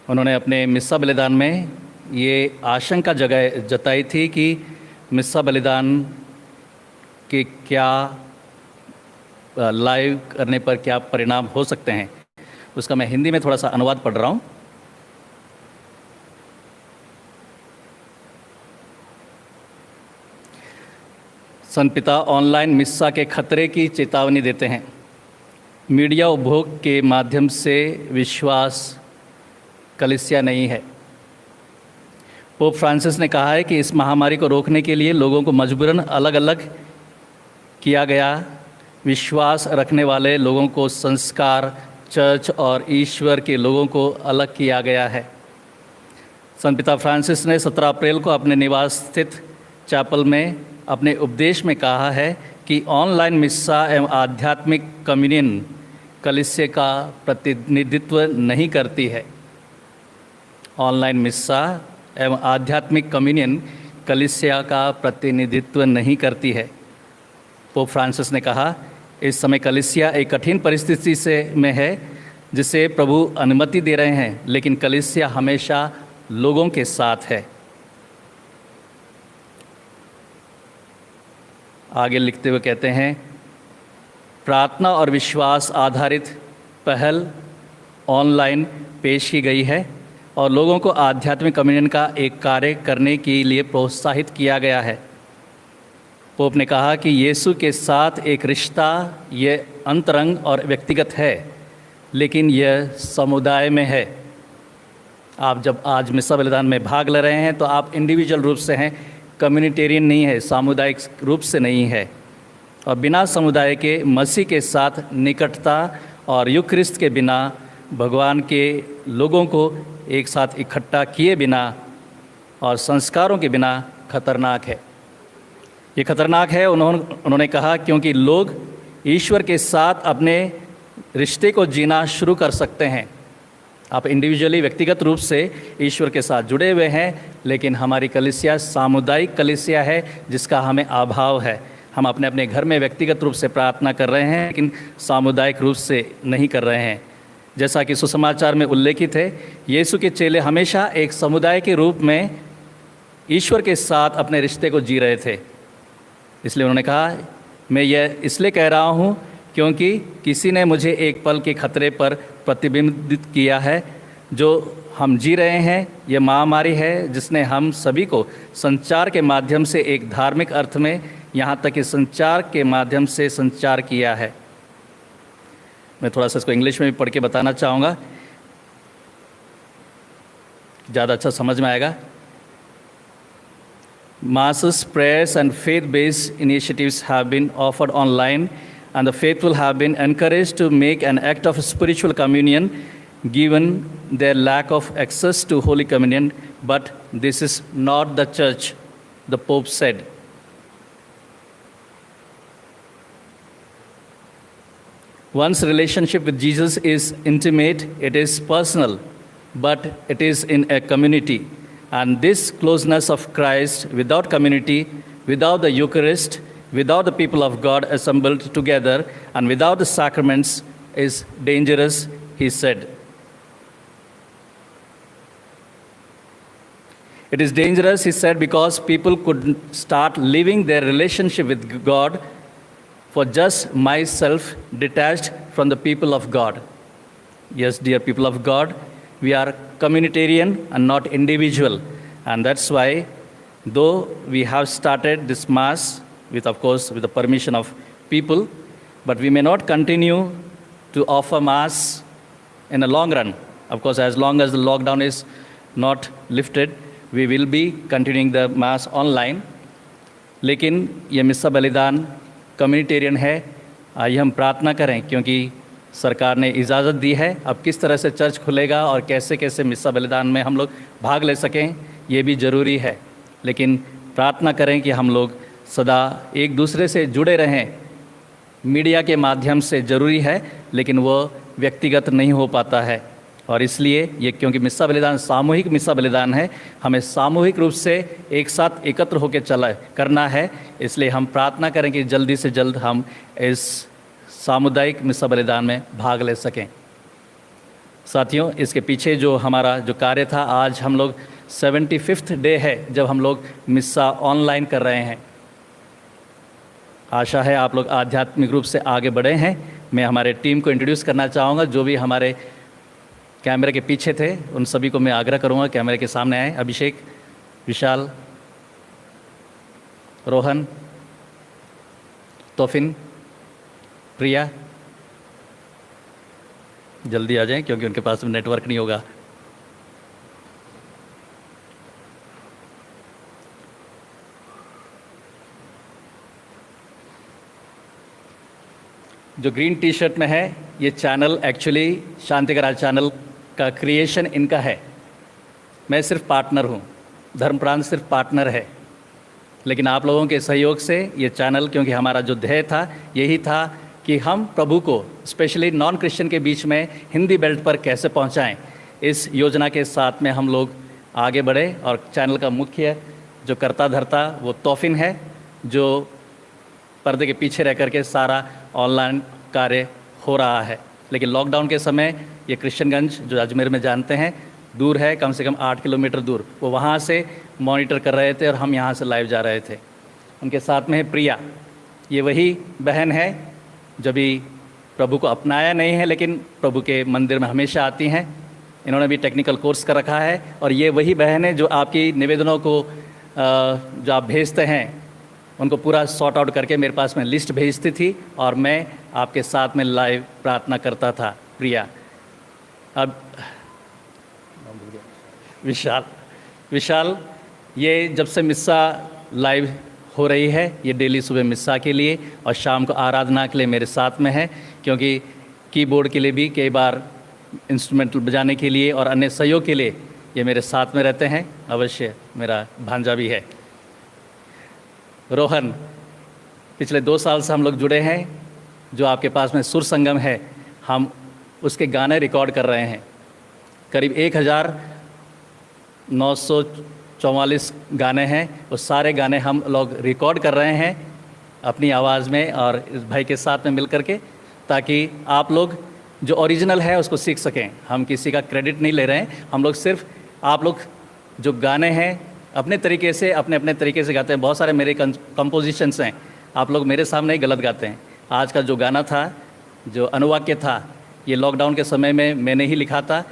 उन्होंने अपने मिस्सा बलिदान में ये आशंका जताई थी कि मिस्सा बलिदान के क्या लाइव करने पर क्या परिणाम हो सकते हैं। उसका मैं हिंदी में थोड़ा सा अनुवाद पढ़ रहा हूँ। संत पिता ऑनलाइन मिस्सा के खतरे की चेतावनी देते हैं। मीडिया उपभोग के माध्यम से विश्वास कलीसिया नहीं है। पोप फ्रांसिस ने कहा है कि इस महामारी को रोकने के लिए लोगों को मजबूरन अलग अलग किया गया। विश्वास रखने वाले लोगों को संस्कार, चर्च और ईश्वर के लोगों को अलग किया गया है। संत पिता फ्रांसिस ने 17 अप्रैल को अपने निवास स्थित चैपल में अपने उपदेश में कहा है कि ऑनलाइन मिस्सा एवं आध्यात्मिक कम्युनियन कलीसिया का प्रतिनिधित्व नहीं करती है। ऑनलाइन मिस्सा एवं आध्यात्मिक कम्युनियन कलीसिया का प्रतिनिधित्व नहीं करती है। पोप फ्रांसिस ने कहा, इस समय कलीसिया एक कठिन परिस्थिति में है जिसे प्रभु अनुमति दे रहे हैं, लेकिन कलीसिया हमेशा लोगों के साथ है। आगे लिखते हुए कहते हैं, प्रार्थना और विश्वास आधारित पहल ऑनलाइन पेश की गई है और लोगों को आध्यात्मिक कम्युनियन का एक कार्य करने के लिए प्रोत्साहित किया गया है। पोप ने कहा कि यीशु के साथ एक रिश्ता ये अंतरंग और व्यक्तिगत है, लेकिन यह समुदाय में है। आप जब आज मिस्सा बलिदान में भाग ले रहे हैं तो आप इंडिविजुअल रूप से हैं, कम्युनिटेरियन नहीं है, सामुदायिक रूप से नहीं है। और बिना समुदाय के मसीह के साथ निकटता और यूक्रिस्ट के बिना भगवान के लोगों को एक साथ इकट्ठा किए बिना और संस्कारों के बिना खतरनाक है। ये खतरनाक है, उन्होंने कहा, क्योंकि लोग ईश्वर के साथ अपने रिश्ते को जीना शुरू कर सकते हैं। आप इंडिविजुअली व्यक्तिगत रूप से ईश्वर के साथ जुड़े हुए हैं, लेकिन हमारी कलीसिया सामुदायिक कलीसिया है जिसका हमें अभाव है। हम अपने अपने घर में व्यक्तिगत रूप से प्रार्थना कर रहे हैं, लेकिन सामुदायिक रूप से नहीं कर रहे हैं। जैसा कि सुसमाचार में उल्लेखित है, यीशु के चेले हमेशा एक समुदाय के रूप में ईश्वर के साथ अपने रिश्ते को जी रहे थे। इसलिए उन्होंने कहा, मैं यह इसलिए कह रहा हूँ क्योंकि किसी ने मुझे एक पल के खतरे पर प्रतिबिंबित किया है। जो हम जी रहे हैं यह महामारी है जिसने हम सभी को संचार के माध्यम से एक धार्मिक अर्थ में, यहाँ तक कि संचार के माध्यम से संचार किया है। मैं थोड़ा सा इसको इंग्लिश में भी पढ़ के बताना चाहूँगा, ज़्यादा अच्छा समझ में आएगा। Masses, prayers and faith-based initiatives have been offered online, and the faithful have been encouraged to make an act of spiritual communion given their lack of access to Holy Communion. But this is not the church, the Pope said. One's relationship with Jesus is intimate, it is personal, but it is in a community. And this closeness of Christ without community, without the Eucharist, without the people of God assembled together, and without the sacraments is dangerous, he said. It is dangerous, he said, because people could start living their relationship with God for just myself, detached from the people of God. Yes, dear people of God, we are communitarian and not individual. And that's why, though we have started this Mass with, of course, with the permission of people, but we may not continue to offer Mass in the long run. Of course, as long as the lockdown is not lifted, we will be continuing the Mass online. लेकिन ये मिस्सा बलिदान communitarian है। आइए हम प्रार्थना करें, क्योंकि सरकार ने इजाज़त दी है। अब किस तरह से चर्च खुलेगा और कैसे कैसे मिस्सा बलिदान में हम लोग भाग ले सकें, ये भी ज़रूरी है। लेकिन प्रार्थना करें कि हम लोग सदा एक दूसरे से जुड़े रहें। मीडिया के माध्यम से ज़रूरी है, लेकिन वो व्यक्तिगत नहीं हो पाता है। और इसलिए ये, क्योंकि मिस्सा बलिदान सामूहिक मिस्सा बलिदान है, हमें सामूहिक रूप से एक साथ एकत्र होकर चला करना है। इसलिए हम प्रार्थना करें कि जल्दी से जल्द हम इस सामुदायिक मिस्सा बलिदान में भाग ले सकें। साथियों, इसके पीछे जो हमारा जो कार्य था, आज हम लोग 75th डे है जब हम लोग मिस्सा ऑनलाइन कर रहे हैं। आशा है आप लोग आध्यात्मिक रूप से आगे बढ़े हैं। मैं हमारे टीम को इंट्रोड्यूस करना चाहूँगा। जो भी हमारे कैमरे के पीछे थे उन सभी को मैं आग्रह करूँगा कैमरे के सामने आए। अभिषेक, विशाल, रोहन, तोफिन, प्रिया, जल्दी आ जाएं क्योंकि उनके पास नेटवर्क नहीं होगा। जो ग्रीन टी शर्ट में है, ये चैनल एक्चुअली शांतिगराज चैनल का क्रिएशन इनका है। मैं सिर्फ पार्टनर हूँ, धर्मप्रांत सिर्फ पार्टनर है। लेकिन आप लोगों के सहयोग से ये चैनल, क्योंकि हमारा जो ध्येय था यही था कि हम प्रभु को स्पेशली नॉन क्रिश्चियन के बीच में हिंदी बेल्ट पर कैसे पहुँचाएँ, इस योजना के साथ में हम लोग आगे बढ़े। और चैनल का मुख्य जो करता धरता वो तोफिन है, जो पर्दे के पीछे रह करके सारा ऑनलाइन कार्य हो रहा है। लेकिन लॉकडाउन के समय ये कृष्णगंज, जो अजमेर में जानते हैं, दूर है, कम से कम 8 किलोमीटर दूर, वो वहाँ से मॉनिटर कर रहे थे और हम यहाँ से लाइव जा रहे थे। उनके साथ में है प्रिया। ये वही बहन है जो भी प्रभु को अपनाया नहीं है, लेकिन प्रभु के मंदिर में हमेशा आती हैं। इन्होंने भी टेक्निकल कोर्स कर रखा है। और ये वही बहन है जो आपकी निवेदनों को जो आप भेजते हैं उनको पूरा सॉर्ट आउट करके मेरे पास में लिस्ट भेजती थी और मैं आपके साथ में लाइव प्रार्थना करता था। प्रिया। अब विशाल, ये जब से मिस्सा लाइव हो रही है, ये डेली सुबह मिस्सा के लिए और शाम को आराधना के लिए मेरे साथ में है, क्योंकि कीबोर्ड के लिए भी कई बार इंस्ट्रूमेंट बजाने के लिए और अन्य सहयोग के लिए ये मेरे साथ में रहते हैं। अवश्य मेरा भांजा भी है। रोहन, पिछले 2 साल से हम लोग जुड़े हैं। जो आपके पास में सुर संगम है, हम उसके गाने रिकॉर्ड कर रहे हैं। करीब 1944 गाने हैं। वो सारे गाने हम लोग रिकॉर्ड कर रहे हैं अपनी आवाज़ में और इस भाई के साथ में मिल करके, ताकि आप लोग जो ओरिजिनल है उसको सीख सकें। हम किसी का क्रेडिट नहीं ले रहे हैं, हम लोग सिर्फ आप लोग जो गाने हैं अपने तरीके से अपने तरीके से गाते हैं। बहुत सारे मेरे कंपोजिशंस हैं, आप लोग मेरे सामने ही गलत गाते हैं। आज का जो गाना था, जो अनुवाक्य था, ये लॉकडाउन के समय में मैंने ही लिखा था,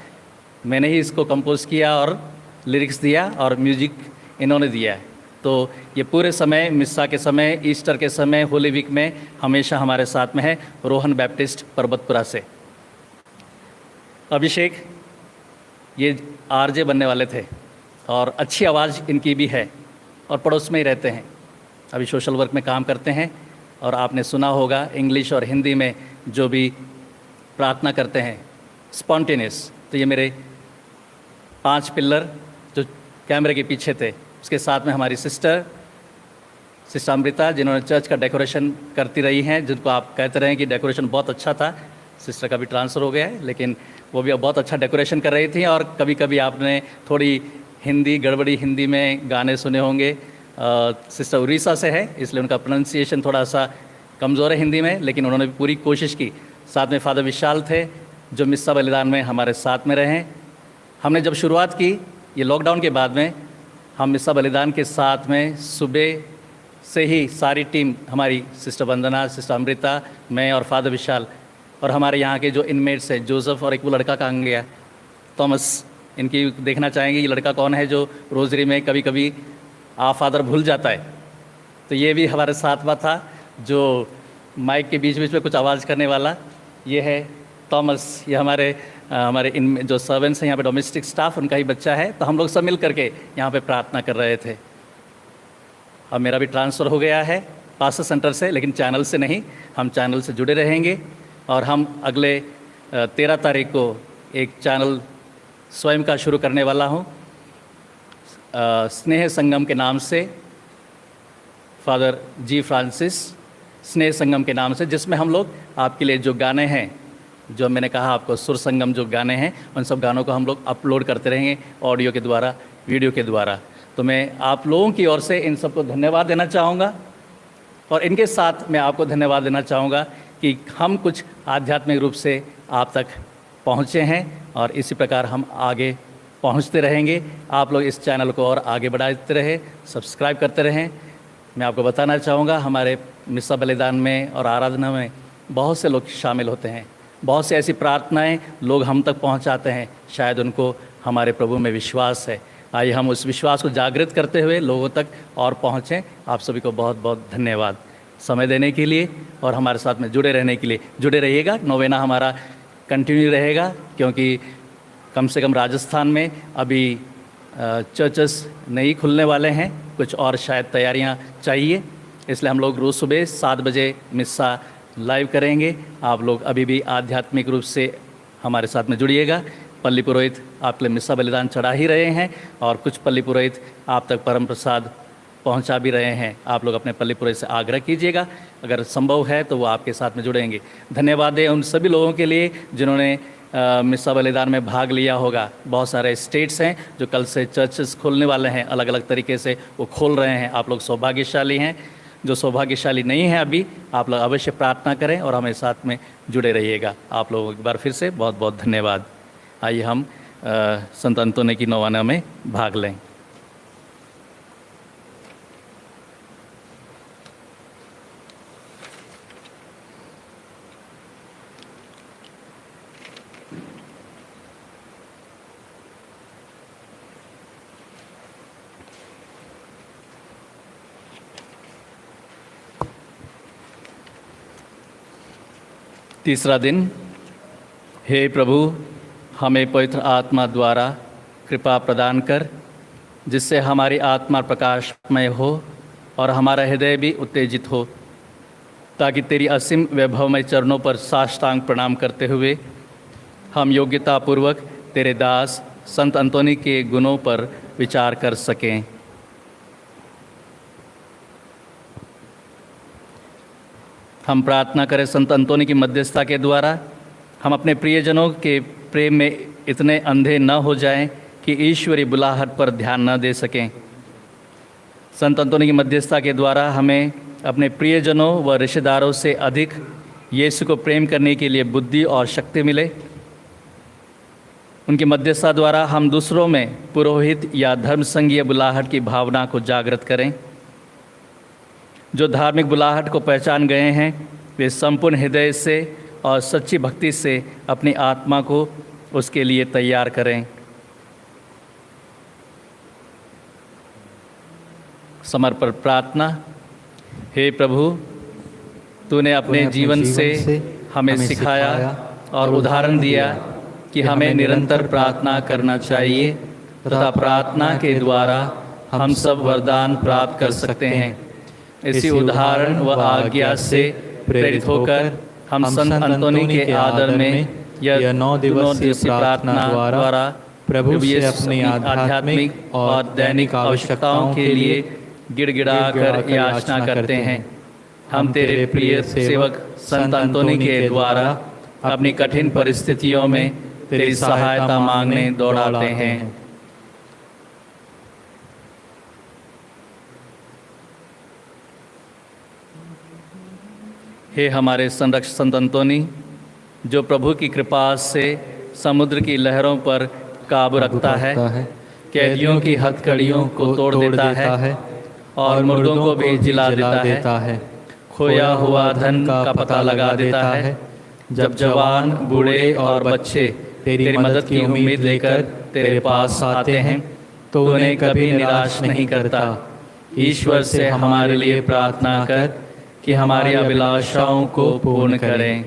मैंने ही इसको कंपोज किया और लिरिक्स दिया और म्यूजिक इन्होंने दिया है। तो ये पूरे समय, मिस्सा के समय, ईस्टर के समय, होली वीक में हमेशा हमारे साथ में है। रोहन बैप्टिस्ट परबतपुरा से। अभिषेक, ये आरजे बनने वाले थे और अच्छी आवाज़ इनकी भी है और पड़ोस में ही रहते हैं। अभी सोशल वर्क में काम करते हैं और आपने सुना होगा इंग्लिश और हिंदी में जो भी प्रार्थना करते हैं, स्पॉन्टेनियस। तो ये मेरे 5 पिल्लर जो कैमरे के पीछे थे, उसके साथ में हमारी सिस्टर अमृता, जिन्होंने चर्च का डेकोरेशन करती रही हैं, जिनको आप कहते रहे कि डेकोरेशन बहुत अच्छा था। सिस्टर का भी ट्रांसफ़र हो गया है, लेकिन वो भी बहुत अच्छा डेकोरेशन कर रही थी। और कभी कभी आपने थोड़ी हिंदी, गड़बड़ी हिंदी में गाने सुने होंगे। सिस्टर उड़ीसा से है, इसलिए उनका प्रोनाउंसिएशन थोड़ा सा कमज़ोर है हिंदी में, लेकिन उन्होंने भी पूरी कोशिश की। साथ में फादर विशाल थे, जो मिस्सा बलिदान में हमारे साथ में रहे। हमने जब शुरुआत की ये लॉकडाउन के बाद में, हम मिस्सा बलिदान के साथ में सुबह से ही सारी टीम, हमारी सिस्टर वंदना, सिस्टर अमृता, मैं और फादर विशाल और हमारे यहाँ के जो इनमेट्स हैं, जोसेफ और एक वो लड़का कहाँ गया, थॉमस, इनकी देखना चाहेंगे ये लड़का कौन है जो रोज़री में कभी कभी फादर भूल जाता है। तो ये भी हमारे साथ में था, जो माइक के बीच बीच में कुछ आवाज़ करने वाला, ये है थॉमस। ये हमारे इन जो सर्वेंट्स हैं यहाँ पे, डोमेस्टिक स्टाफ, उनका ही बच्चा है। तो हम लोग सब मिल करके यहाँ पे प्रार्थना कर रहे थे। अब मेरा भी ट्रांसफ़र हो गया है पास्टर सेंटर से, लेकिन चैनल से नहीं, हम चैनल से जुड़े रहेंगे। और हम अगले 13 तारीख को एक चैनल स्वयं का शुरू करने वाला हूँ, स्नेह संगम के नाम से, फादर जी फ्रांसिस स्नेह संगम के नाम से, जिसमें हम लोग आपके लिए जो गाने हैं, जो मैंने कहा आपको सुर संगम जो गाने हैं, उन सब गानों को हम लोग अपलोड करते रहेंगे ऑडियो के द्वारा, वीडियो के द्वारा। तो मैं आप लोगों की ओर से इन सबको धन्यवाद देना चाहूँगा, और इनके साथ मैं आपको धन्यवाद देना चाहूँगा कि हम कुछ आध्यात्मिक रूप से आप तक पहुँचे हैं, और इसी प्रकार हम आगे पहुँचते रहेंगे। आप लोग इस चैनल को और आगे बढ़ाते रहें, सब्सक्राइब करते रहें। मैं आपको बताना चाहूँगा, हमारे मिस्सा बलिदान में और आराधना में बहुत से लोग शामिल होते हैं, बहुत से ऐसी प्रार्थनाएं लोग हम तक पहुंचाते हैं, शायद उनको हमारे प्रभु में विश्वास है। आइए हम उस विश्वास को जागृत करते हुए लोगों तक और पहुँचें। आप सभी को बहुत बहुत धन्यवाद समय देने के लिए और हमारे साथ में जुड़े रहने के लिए। जुड़े रहिएगा, नोवेना हमारा कंटिन्यू रहेगा, क्योंकि कम से कम राजस्थान में अभी चर्चेस नहीं खुलने वाले हैं, कुछ और शायद तैयारियां चाहिए, इसलिए हम लोग रोज़ सुबह 7 बजे मिस्सा लाइव करेंगे। आप लोग अभी भी आध्यात्मिक रूप से हमारे साथ में जुड़िएगा। पल्ली पुरोहित आपके लिए मिस्सा बलिदान चढ़ा ही रहे हैं, और कुछ पल्ली पुरोहित आप तक परम प्रसाद पहुंचा भी रहे हैं। आप लोग अपने पल्ली पुरोहित से आग्रह कीजिएगा, अगर संभव है तो वो आपके साथ में जुड़ेंगे। धन्यवाद दें उन सभी लोगों के लिए जिन्होंने मिस्सा बलिदान में भाग लिया होगा। बहुत सारे स्टेट्स हैं जो कल से चर्चेस खोलने वाले हैं, अलग अलग तरीके से वो खोल रहे हैं। आप लोग सौभाग्यशाली हैं। जो सौभाग्यशाली नहीं है अभी, आप लोग अवश्य प्रार्थना करें और हमें साथ में जुड़े रहिएगा। आप लोगों को एक बार फिर से बहुत बहुत धन्यवाद। आइए हम संत अंतोनी की नौवाना में भाग लें। तीसरा दिन। हे प्रभु, हमें पवित्र आत्मा द्वारा कृपा प्रदान कर, जिससे हमारी आत्मा प्रकाशमय हो और हमारा हृदय भी उत्तेजित हो, ताकि तेरी असीम वैभवमय चरणों पर साष्टांग प्रणाम करते हुए हम योग्यतापूर्वक तेरे दास संत अंतोनी के गुणों पर विचार कर सकें। हम प्रार्थना करें संत अंतोनी की मध्यस्थता के द्वारा हम अपने प्रियजनों के प्रेम में इतने अंधे न हो जाएं कि ईश्वरी बुलाहट पर ध्यान न दे सकें। संत अंतोनी की मध्यस्थता के द्वारा हमें अपने प्रियजनों व रिश्तेदारों से अधिक यीशु को प्रेम करने के लिए बुद्धि और शक्ति मिले। उनकी मध्यस्थता द्वारा हम दूसरों में पुरोहित या धर्मसंघीय बुलाहट की भावना को जागृत करें। जो धार्मिक बुलाहट को पहचान गए हैं, वे संपूर्ण हृदय से और सच्ची भक्ति से अपनी आत्मा को उसके लिए तैयार करें। समर्पण प्रार्थना। हे प्रभु, तूने अपने जीवन से हमें सिखाया और उदाहरण दिया कि हमें निरंतर प्रार्थना करना चाहिए तथा प्रार्थना के द्वारा हम सब वरदान प्राप्त कर सकते हैं। इसी उदाहरण व आज्ञा से प्रेरित होकर हम संत अंतोनी के आदर में यह 9 दिवसीय प्रार्थना द्वारा प्रभु से अपनी आध्यात्मिक और दैनिक आवश्यकताओं के लिए गिड़गिड़ा कर याचना करते हैं। हम तेरे प्रिय सेवक संत अंतोनी के द्वारा अपनी कठिन परिस्थितियों में तेरी सहायता मांगने दौड़ाते हैं। हे हमारे संरक्षक संत अंतोनी, जो प्रभु की कृपा से समुद्र की लहरों पर काबू रखता है, कैदियों की हथकड़ियों को तोड़ देता है और मुर्दों को भी जिला देता है, खोया हुआ धन का पता लगा देता है, जब जवान, बूढ़े और बच्चे तेरी मदद की उम्मीद लेकर तेरे पास आते हैं तो उन्हें कभी निराश नहीं करता। ईश्वर से हमारे लिए प्रार्थना कर कि हमारी अभिलाषाओं को पूर्ण करें।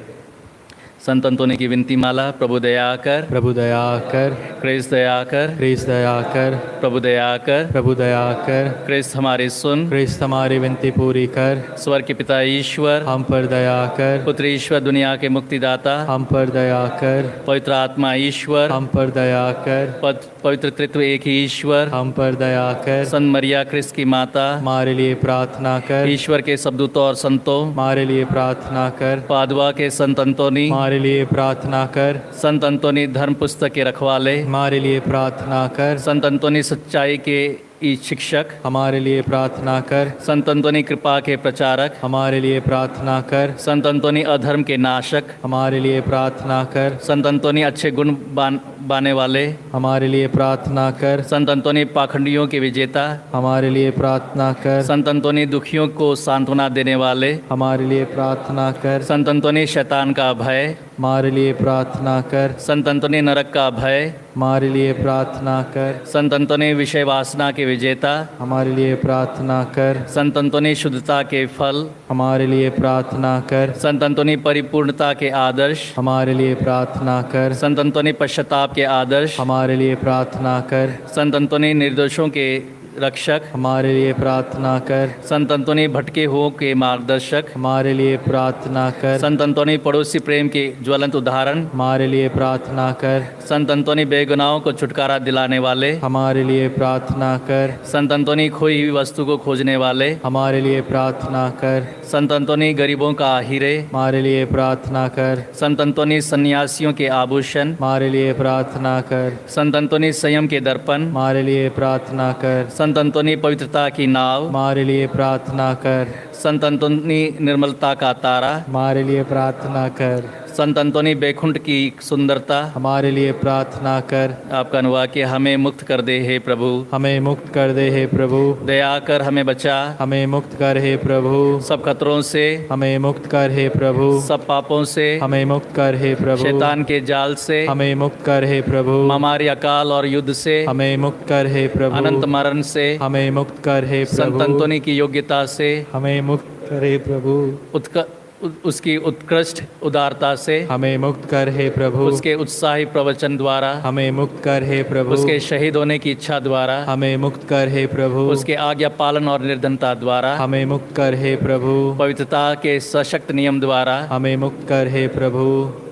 संत अंतोनी की विनती माला। प्रभु दया कर, प्रभु दया कर, क्रिस्त दया कर, क्रिस्त दया कर, प्रभु दया कर, प्रभु दया कर, क्रिस्त हमारी सुन, क्रिस्त हमारी विनती पूरी कर। स्वर्ग के पिता ईश्वर, हम पर दया कर, पुत्र ईश्वर दुनिया के मुक्तिदाता, हम पर दया कर, पवित्र आत्मा ईश्वर, हम पर दया कर, पवित्र तृत्व एक ही ईश्वर, हम पर दया कर। संत मरिया क्रिस्त की माता, हमारे लिए प्रार्थना कर, ईश्वर के सब दूतों और संतों, हमारे लिए प्रार्थना कर, पादुआ के संत अंतोनी, हमारे लिए प्रार्थना कर, संत अंतोनी धर्म पुस्तक के रखवाले, हमारे लिए प्रार्थना कर, संत अंतोनी सच्चाई के शिक्षक, हमारे लिए प्रार्थना कर, संत अंतोनी कृपा के प्रचारक, हमारे लिए प्रार्थना कर, संत अंतोनी अधर्म के नाशक, हमारे लिए प्रार्थना कर, संत अंतोनी अच्छे गुण बाने वाले, हमारे लिए प्रार्थना कर, संत अंतोनी पाखंडियों के विजेता, हमारे लिए प्रार्थना कर, संत अंतोनी दुखियों को सांत्वना देने वाले, हमारे लिए प्रार्थना कर, संत अंतोनी शैतान का भय, हमारे लिए प्रार्थना कर, संत अंतोनी नरक का भय, हमारे लिए प्रार्थना कर, संत अंतोनी विषय वासना के विजेता, हमारे लिए प्रार्थना कर, संत अंतोनी शुद्धता के फल, हमारे लिए प्रार्थना कर, संत अंतोनी परिपूर्णता के आदर्श, हमारे लिए प्रार्थना कर, संत अंतोनी पश्चाताप के आदर्श, हमारे लिए प्रार्थना कर, संत अंतोनी निर्दोषों के रक्षक, हमारे लिए प्रार्थना कर, संत अंतोनी भटके हुओं के मार्गदर्शक, हमारे लिए प्रार्थना कर, संत अंतोनी पड़ोसी प्रेम के ज्वलंत उदाहरण, हमारे लिए प्रार्थना कर, संत अंतोनी बेगुनाहों को छुटकारा दिलाने वाले, हमारे लिए प्रार्थना कर, संत अंतोनी खोई हुई वस्तु को खोजने वाले, हमारे लिए प्रार्थना कर, संत अंतोनी गरीबों का हीरे, हमारे लिए प्रार्थना कर, संत अंतोनी सन्यासियों के आभूषण, हमारे लिए प्रार्थना कर, संत अंतोनी संयम के दर्पण, हमारे लिए प्रार्थना कर, संत अंतोनी पवित्रता की नाव, हमारे लिए प्रार्थना कर, संत अंतोनी निर्मलता का तारा, हमारे लिए प्रार्थना कर, संत अंतोनी बैकुंठ की सुंदरता, हमारे लिए प्रार्थना कर। आपका अनुवाद कि हमें मुक्त कर दे हे प्रभु, हमें मुक्त कर दे हे प्रभु, दया कर हमें बचा, हमें मुक्त कर हे प्रभु, सब खतरों से, हमें मुक्त कर हे प्रभु, सब पापों से, हमें मुक्त कर हे प्रभु, शैतान के जाल से, हमें मुक्त कर हे प्रभु, महामारी अकाल और युद्ध से, हमें मुक्त कर हे प्रभु, अनंत मरण से, हमें मुक्त कर हे संत प्रभु, अंतोनी की योग्यता से, हमें मुक्त कर हे प्रभु, उसकी उत्कृष्ट उदारता से, हमें मुक्त कर हे प्रभु, उसके उत्साही प्रवचन द्वारा, हमें मुक्त कर हे प्रभु, उसके शहीद होने की इच्छा द्वारा, हमें मुक्त कर हे प्रभु, उसके आज्ञा पालन और निर्धनता द्वारा, हमें मुक्त कर हे प्रभु, पवित्रता के सशक्त नियम द्वारा, हमें मुक्त कर हे प्रभु।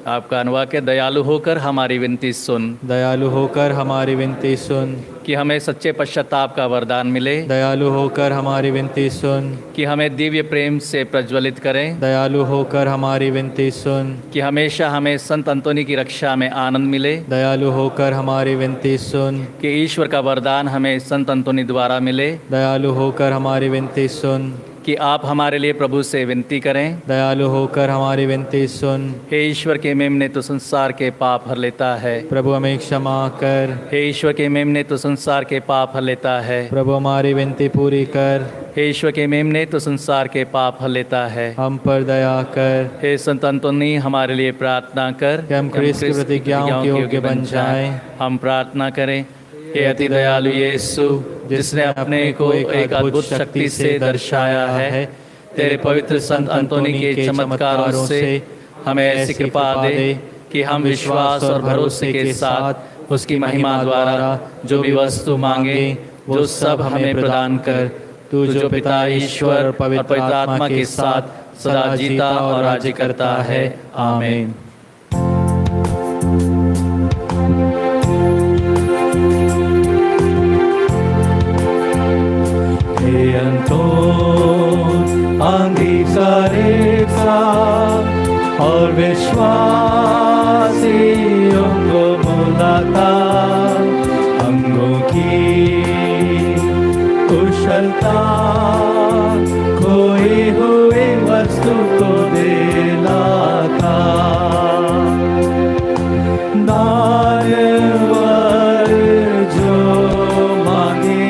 आपका अनुवाद के दयालु होकर हमारी विनती सुन, दयालु होकर हमारी विनती सुन, कि हमें सच्चे पश्चाताप का वरदान मिले, दयालु होकर हमारी विनती सुन, कि हमें दिव्य प्रेम से प्रज्वलित करें, दयालु होकर हमारी विनती सुन, कि हमेशा हमें संत अंतोनी की रक्षा में आनंद मिले, दयालु होकर हमारी विनती सुन, कि ईश्वर का वरदान हमें संत अंतोनी द्वारा मिले, दयालु होकर हमारी विनती सुन, कि आप हमारे लिए प्रभु से विनती करें, दयालु होकर हमारी विनती सुन। हे ईश्वर के मेमने तो संसार के पाप हर लेता है, प्रभु हमें क्षमा कर, हे ईश्वर के मेमने तो संसार के पाप हर लेता है, प्रभु हमारी विनती पूरी कर, हे ईश्वर के मेमने तो संसार के पाप हर लेता है, हम पर दया कर, हे संत अंतोनी हमारे लिए प्रार्थना कर कि हम क्रिस्त की प्रतिज्ञाओं के योग्य बन जाएं। हम प्रार्थना करें। हे अति दयालु यीशु, जिसने अपने को एक अद्भुत शक्ति से दर्शाया है, तेरे पवित्र संत अंतोनी के चमत्कारों से हमें ऐसी कृपा दे कि हम विश्वास और भरोसे के साथ उसकी महिमा द्वारा जो भी वस्तु मांगे वो सब हमें प्रदान कर। तू जो पिता ईश्वर और पवित्र आत्मा के साथ सदा जीता और राज्य करता है। आमीन। अंगीकारेगा और विश्वासियों को बुलाता, अंगों की कुशलता खोई हुई वस्तु को दिलाता, दानवर जो मांगे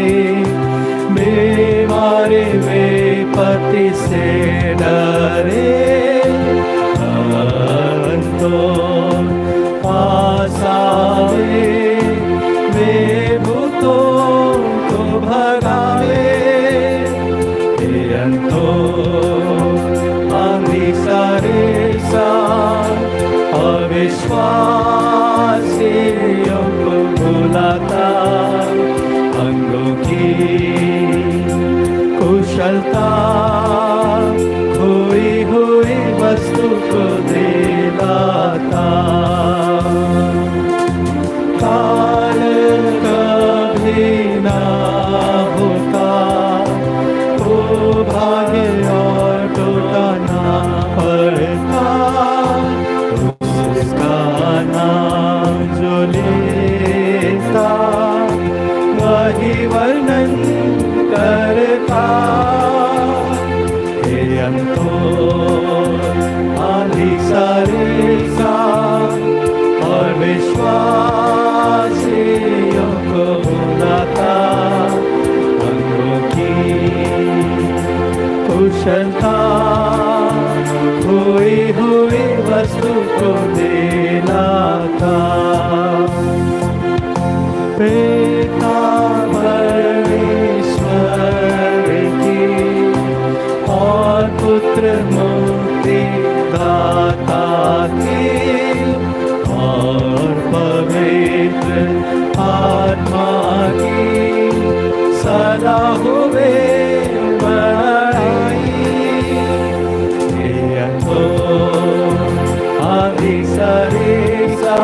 बीमारी विपत्ति से डरे, अंत विश्वासियों को बुलाता, अंगों की कुशलता, खोई हुई वस्तु को दिलाता। काल कभी ना होता, तो भागे और टूटा ना पड़ता, उसका नाम जो लेता वही वर्णन करता। हे अंतों आदि सारिसा और विश्वासियों को बुलाता, अंगों की कुशलता, खोई हुई वस्तु को दिलाता। पिता परमेश्वर की और पुत्र मुक्ति दाता की और पवित्र आत्मा की सदा हुए बड़ाई। हे आदि सरिसा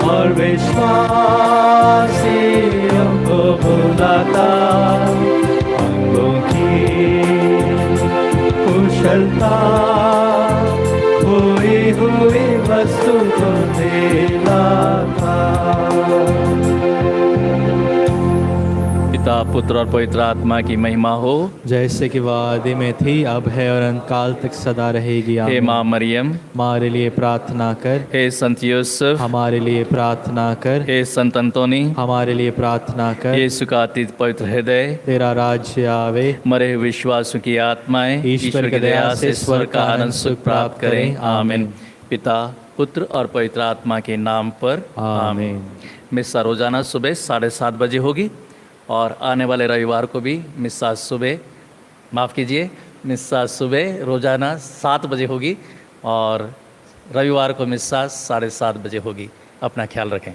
और विश्वासियों को बुलाता, अंगों की कुशलता, खोई हुई वस्तु को दिलाता। पिता पुत्र और पवित्र आत्मा की महिमा हो, जैसे कि वह आदि में थी, अब है और अंतकाल तक सदा रहेगी। हे आमीन। माँ मरियम, हमारे लिए प्रार्थना कर। हे संत यूसुफ, हमारे लिए प्रार्थना कर। हे संत अंतोनी, हमारे लिए प्रार्थना कर। यीशु का अतीत पवित्र हृदय, तेरा राज्य आवे, मरे हुए विश्वासों की आत्माएं ईश्वर की दया से स्वर्ग का आनंद सुख प्राप्त करें। आमीन। पिता पुत्र और पवित्र आत्मा के नाम पर आमीन। मिस्सा रोजाना सुबह 7:30 बजे होगी और आने वाले रविवार को भी मिस्सा सुबह रोजाना 7 बजे होगी और रविवार को मिस्सा 7:30 बजे होगी। अपना ख्याल रखें।